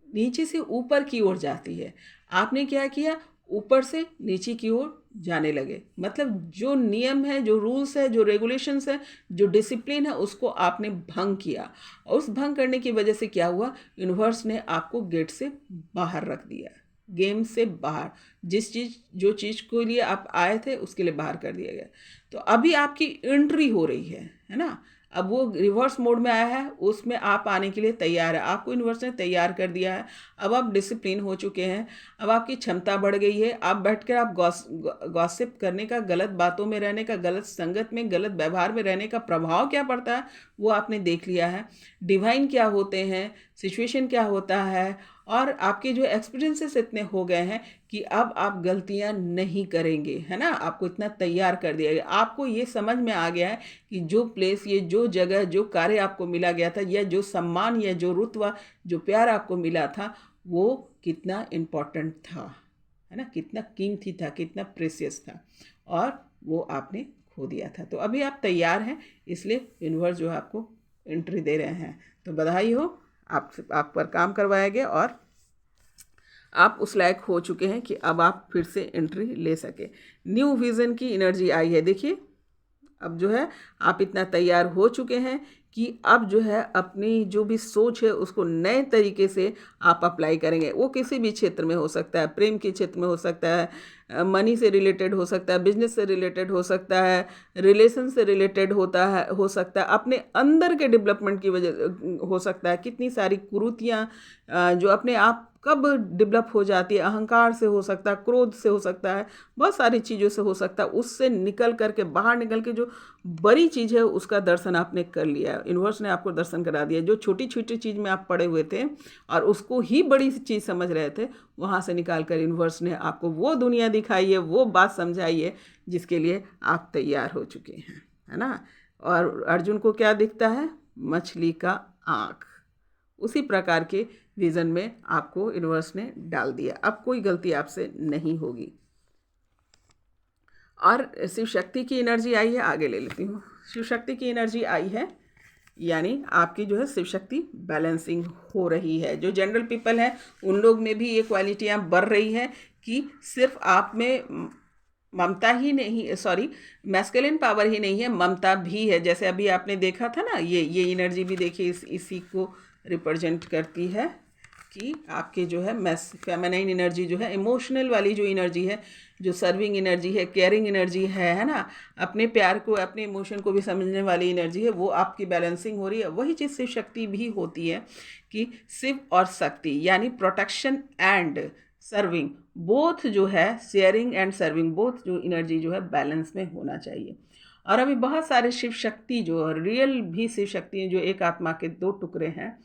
नीचे से ऊपर की ओर जाती है, आपने क्या किया, ऊपर से नीचे की ओर जाने लगे। मतलब जो नियम है, जो रूल्स है, जो रेगुलेशंस है, जो डिसिप्लिन है, उसको आपने भंग किया। और उस भंग करने की वजह से क्या हुआ, यूनिवर्स ने आपको गेट से बाहर रख दिया, गेम से बाहर। जो चीज़ के लिए आप आए थे उसके लिए बाहर कर दिया गया। तो अभी आपकी एंट्री हो रही है ना। अब वो रिवर्स मोड में आया है, उसमें आप आने के लिए तैयार है, आपको यूनिवर्स ने तैयार कर दिया है। अब आप डिसिप्लिन हो चुके हैं, अब आपकी क्षमता बढ़ गई है। आप बैठकर आप गॉसिप करने का, गलत बातों में रहने का, गलत संगत में, गलत व्यवहार में रहने का प्रभाव क्या पड़ता है वो आपने देख लिया है। डिवाइन क्या होते हैं, सिचुएशन क्या होता है, और आपके जो एक्सपीरियंसेस इतने हो गए हैं कि अब आप गलतियां नहीं करेंगे, है ना। आपको इतना तैयार कर दिया गया, आपको ये समझ में आ गया है कि जो प्लेस, ये जो जगह, जो कार्य आपको मिला गया था, या जो सम्मान, या जो रुतबा, जो प्यार आपको मिला था, वो कितना इम्पोर्टेंट था, है ना, कितना कीमती था, कितना प्रेशियस था, और वो आपने खो दिया था। तो अभी आप तैयार हैं, इसलिए यूनिवर्स जो है आपको एंट्री दे रहे हैं। तो बधाई हो, आप पर काम करवाया गया और आप उस लायक हो चुके हैं कि अब आप फिर से एंट्री ले सके। न्यू विज़न की एनर्जी आई है। देखिए, अब जो है आप इतना तैयार हो चुके हैं कि अब जो है अपनी जो भी सोच है उसको नए तरीके से आप अप्लाई करेंगे। वो किसी भी क्षेत्र में हो सकता है, प्रेम के क्षेत्र में हो सकता है, मनी से रिलेटेड हो सकता है, बिजनेस से रिलेटेड हो सकता है, रिलेशन से रिलेटेड हो सकता है, अपने अंदर के डेवलपमेंट की वजह हो सकता है। कितनी सारी कुरीतियाँ जो अपने आप कब डेवलप हो जाती है, अहंकार से हो सकता है, क्रोध से हो सकता है, बहुत सारी चीज़ों से हो सकता है। उससे निकल करके, बाहर निकल के जो बड़ी चीज़ है उसका दर्शन आपने कर लिया है। यूनिवर्स ने आपको दर्शन करा दिया। जो छोटी छोटी चीज़ में आप पड़े हुए थे और उसको ही बड़ी चीज़ समझ रहे थे, वहाँ से निकाल कर यूनिवर्स ने आपको वो दुनिया दिखाई है, वो बात समझाई है जिसके लिए आप तैयार हो चुके हैं, है ना। और अर्जुन को क्या दिखता है? मछली का आँख। उसी प्रकार के विज़न में आपको यूनिवर्स ने डाल दिया। अब कोई गलती आपसे नहीं होगी। और शिव शक्ति की एनर्जी आई है, आगे ले लेती हूँ। शिव शक्ति की एनर्जी आई है, यानी आपकी जो है शिव शक्ति बैलेंसिंग हो रही है। जो जनरल पीपल हैं उन लोग में भी ये क्वालिटियाँ बढ़ रही हैं कि सिर्फ आप में ममता ही नहीं, सॉरी, मैस्कुलिन पावर ही नहीं है, ममता भी है। जैसे अभी आपने देखा था ना, ये एनर्जी भी देखिए इसी को रिप्रेजेंट करती है कि आपके जो है फेमिनाइन एनर्जी जो है, इमोशनल वाली जो एनर्जी है, जो सर्विंग एनर्जी है, केयरिंग एनर्जी है ना, अपने प्यार को, अपने इमोशन को भी समझने वाली एनर्जी है, वो आपकी बैलेंसिंग हो रही है। वही चीज़ शिव शक्ति भी होती है कि शिव और शक्ति यानी प्रोटेक्शन एंड सर्विंग, बोथ जो है, शेयरिंग एंड सर्विंग, बोथ जो एनर्जी जो है बैलेंस में होना चाहिए। और अभी बहुत सारे शिव शक्ति जो रियल भी शिव शक्ति हैं, जो एक आत्मा के दो टुकड़े हैं,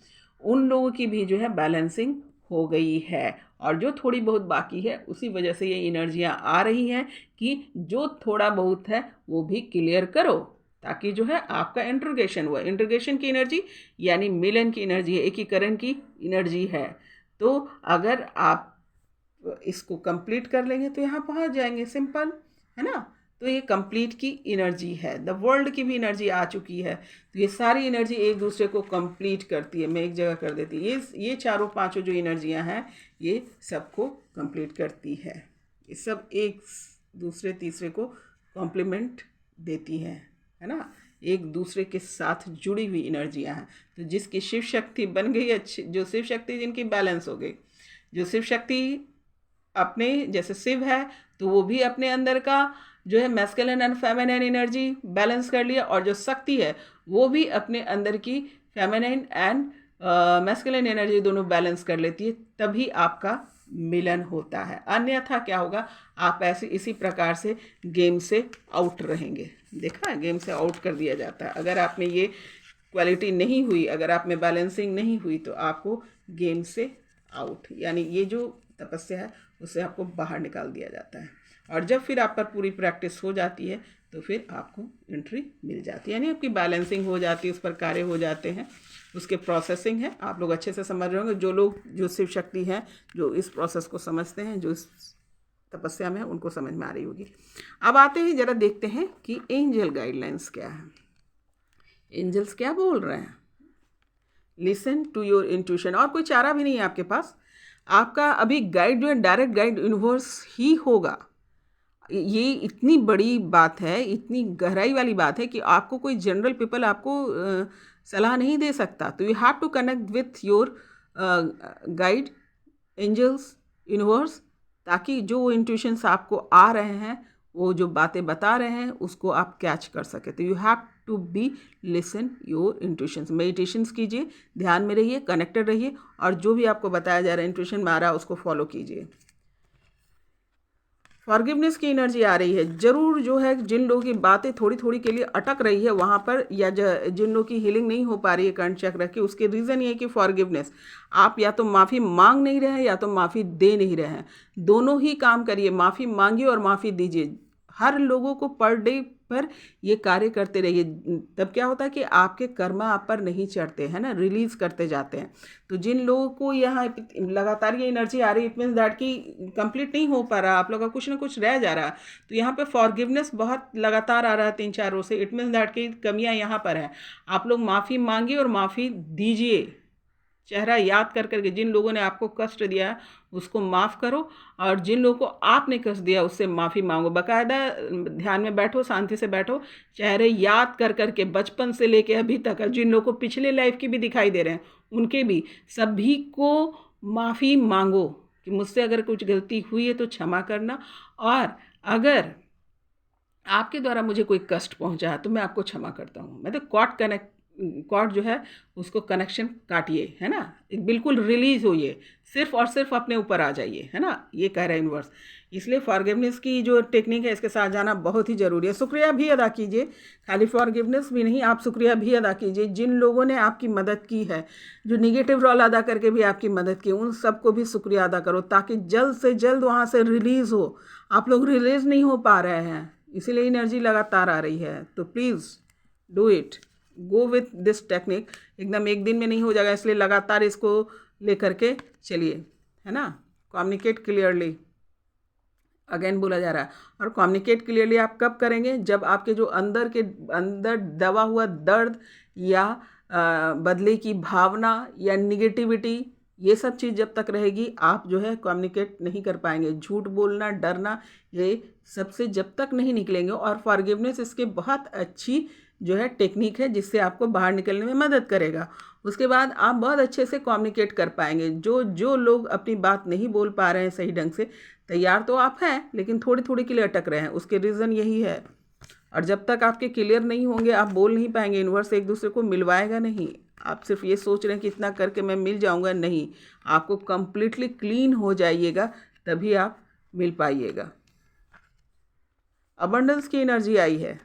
उन लोगों की भी जो है बैलेंसिंग हो गई है। और जो थोड़ी बहुत बाकी है, उसी वजह से ये एनर्जियाँ आ रही हैं कि जो थोड़ा बहुत है वो भी क्लियर करो, ताकि जो है आपका इंट्रोगेशन हुआ। इंट्रोगेशन की एनर्जी यानी मिलन की एनर्जी है, एकीकरण की एनर्जी है। तो अगर आप इसको कंप्लीट कर लेंगे तो यहाँ पहुँच जाएंगे, सिंपल है ना। तो ये कंप्लीट की एनर्जी है। द वर्ल्ड की भी एनर्जी आ चुकी है। तो ये सारी एनर्जी एक दूसरे को कंप्लीट करती है। मैं एक जगह कर देती है, ये चारों पांचों जो एनर्जियां हैं ये सबको कंप्लीट करती है। ये सब एक दूसरे तीसरे को कॉम्प्लीमेंट देती है ना, एक दूसरे के साथ जुड़ी हुई एनर्जियां हैं। तो जिसकी शिव शक्ति बन गई अच्छी, जो शिव शक्ति जिनकी बैलेंस हो गई, जो शिव शक्ति अपने जैसे शिव है तो वो भी अपने अंदर का जो है masculine and feminine energy balance कर लिया, और जो शक्ति है वो भी अपने अंदर की फेमिनिन एंड मैस्कुलिन एनर्जी दोनों बैलेंस कर लेती है, तभी आपका मिलन होता है। अन्यथा क्या होगा, आप ऐसे इसी प्रकार से गेम से आउट रहेंगे। देखा, गेम से आउट कर दिया जाता है। अगर आप में ये क्वालिटी नहीं हुई, अगर आप में बैलेंसिंग नहीं हुई, तो आपको गेम से आउट, यानी ये जो तपस्या है उससे आपको बाहर निकाल दिया जाता है। और जब फिर आप पर पूरी प्रैक्टिस हो जाती है तो फिर आपको एंट्री मिल जाती है, यानी आपकी बैलेंसिंग हो जाती है, उस पर कार्य हो जाते हैं, उसके प्रोसेसिंग है। आप लोग अच्छे से समझ रहे होंगे, जो लोग जो शिव शक्ति हैं, जो इस प्रोसेस को समझते हैं, जो इस तपस्या में है, उनको समझ में आ रही होगी। अब आते हैं, ज़रा देखते हैं कि एंजल गाइडलाइंस क्या है। एंजल्स क्या बोल रहे हैं? Listen to your intuition. और कोई चारा भी नहीं है आपके पास। आपका अभी गाइड जो है डायरेक्ट गाइड यूनिवर्स ही होगा। ये इतनी बड़ी बात है, इतनी गहराई वाली बात है कि आपको कोई जनरल पीपल आपको सलाह नहीं दे सकता। तो you have to connect with your guide, angels, universe, ताकि जो इंट्यूशंस आपको आ रहे हैं, वो जो बातें बता रहे हैं, उसको आप कैच कर सके। तो you have to be listen your intuitions. Meditations कीजिए, ध्यान में रहिए, कनेक्टेड रहिए, और जो भी आपको बताया जा रहा है, इंट्यूशन में आ रहा है, उसको फॉलो कीजिए। फॉरगिवनेस की एनर्जी आ रही है। जरूर जो है, जिन लोगों की बातें थोड़ी थोड़ी के लिए अटक रही है वहाँ पर, या जिन लोगों की हीलिंग नहीं हो पा रही है कर्ण चक्र की, उसके रीज़न ये है कि फॉरगिवनेस। आप या तो माफ़ी मांग नहीं रहे हैं या तो माफ़ी दे नहीं रहे हैं। दोनों ही काम करिए, माफ़ी मांगिए और माफ़ी दीजिए। हर लोगों को पर डे पर ये कार्य करते रहिए। तब क्या होता है कि आपके कर्मा आप पर नहीं चढ़ते हैं ना, रिलीज़ करते जाते हैं। तो जिन लोगों को यहाँ लगातार ये एनर्जी आ रही है, इट मीन्स दैट कि कंप्लीट नहीं हो पा रहा, आप लोगों का कुछ ना कुछ रह जा रहा। तो यहाँ पे फॉरगिवनेस बहुत लगातार आ रहा है 3-4 रोज से। इट मीन्स दैट की कमियाँ यहाँ पर हैं। आप लोग माफ़ी मांगिए और माफ़ी दीजिए। चेहरा याद कर करके, जिन लोगों ने आपको कष्ट दिया है उसको माफ़ करो, और जिन लोगों को आपने कष्ट दिया उससे माफ़ी मांगो। बाकायदा ध्यान में बैठो, शांति से बैठो, चेहरे याद कर करके, बचपन से लेके अभी तक, जिन लोगों को पिछले लाइफ की भी दिखाई दे रहे हैं उनके भी, सभी को माफ़ी मांगो कि मुझसे अगर कुछ गलती हुई है तो क्षमा करना, और अगर आपके द्वारा मुझे कोई कष्ट पहुंचा तो मैं आपको क्षमा करता हूँ। मतलब कॉर्ड जो है उसको कनेक्शन काटिए, है ना, बिल्कुल रिलीज होइए, सिर्फ और सिर्फ अपने ऊपर आ जाइए, है ना, ये कह रहा है यूनिवर्स। इसलिए फॉरगिवनेस की जो टेक्निक है, इसके साथ जाना बहुत ही ज़रूरी है। शुक्रिया भी अदा कीजिए, खाली फॉरगिवनेस भी नहीं, आप शुक्रिया भी अदा कीजिए जिन लोगों ने आपकी मदद की है, जो निगेटिव रोल अदा करके भी आपकी मदद की, उन सबको भी शुक्रिया अदा करो, ताकि जल्द से जल्द वहाँ से रिलीज़ हो। आप लोग रिलीज़ नहीं हो पा रहे हैं, इसीलिए एनर्जी लगातार आ रही है। तो please do it, go with this technique. एकदम एक दिन में नहीं हो जाएगा, इसलिए लगातार इसको लेकर के चलिए, है ना। कम्युनिकेट क्लियरली, अगेन बोला जा रहा है। और कम्युनिकेट क्लियरली आप कब करेंगे? जब आपके जो अंदर दबा हुआ दर्द या बदले की भावना या निगेटिविटी, ये सब चीज़ जब तक रहेगी, आप जो है कम्युनिकेट नहीं कर पाएंगे। झूठ बोलना, डरना, ये सबसे जब तक नहीं निकलेंगे। और फॉरगिवनेस इसके बहुत अच्छी जो है टेक्निक है, जिससे आपको बाहर निकलने में मदद करेगा। उसके बाद आप बहुत अच्छे से कम्युनिकेट कर पाएंगे। जो लोग अपनी बात नहीं बोल पा रहे हैं सही ढंग से, तैयार तो आप हैं लेकिन थोड़ी थोड़ी के लिए अटक रहे हैं, उसके रीज़न यही है। और जब तक आपके क्लियर नहीं होंगे, आप बोल नहीं पाएंगे, यूनिवर्स एक दूसरे को मिलवाएगा नहीं। आप सिर्फ ये सोच रहे हैं कि इतना करके मैं मिल जाऊंगा, नहीं, आपको कंप्लीटली क्लीन हो जाइएगा, तभी आप मिल पाइएगा। अबंडेंस की एनर्जी आई है,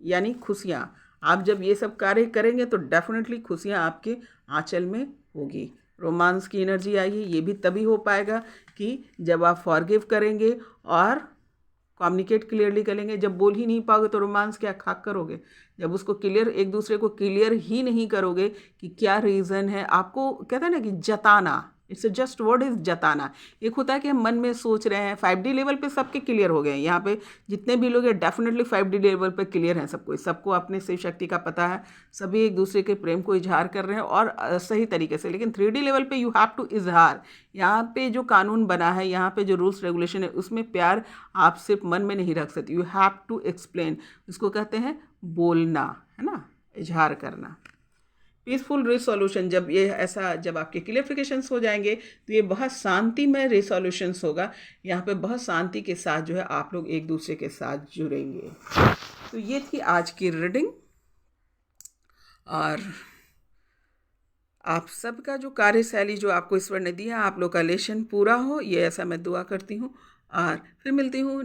यानी खुशियाँ। आप जब ये सब कार्य करेंगे तो डेफिनेटली खुशियाँ आपके आंचल में होगी। रोमांस की एनर्जी आई है, ये भी तभी हो पाएगा कि जब आप फॉरगिव करेंगे और कम्युनिकेट क्लियरली करेंगे। जब बोल ही नहीं पाओगे तो रोमांस क्या खाक करोगे? जब उसको क्लियर, एक दूसरे को क्लियर ही नहीं करोगे कि क्या रीज़न है, आपको कहते हैं ना कि जताना, इट्स जस्ट वर्ड इज जताना। एक होता है कि हम मन में सोच रहे हैं। 5D लेवल पे सबके क्लियर हो गए हैं, यहाँ पे जितने भी लोग हैं डेफिनेटली 5D लेवल पे क्लियर हैं सबको अपने शिव शक्ति का पता है, सभी एक दूसरे के प्रेम को इजहार कर रहे हैं और सही तरीके से। लेकिन 3D लेवल पे यू हैव टू इजहार। यहाँ पे जो कानून बना है, यहाँ पे जो रूल्स रेगुलेशन है, उसमें प्यार आप सिर्फ मन में नहीं रख सकते, यू हैव टू एक्सप्लेन। उसको कहते हैं बोलना, है ना, इजहार करना। पीसफुल रिसोल्यूशन, जब आपके क्लियरिफिकेशंस हो जाएंगे तो ये बहुत शांतिमय रिसोल्यूशंस होगा। यहाँ पे बहुत शांति के साथ जो है आप लोग एक दूसरे के साथ जुड़ेंगे। तो ये थी आज की रीडिंग, और आप सबका जो कार्यशैली जो आपको ईश्वर ने दिया, आप लोग का लेशन पूरा हो, ये ऐसा मैं दुआ करती हूँ। और फिर मिलती हूँ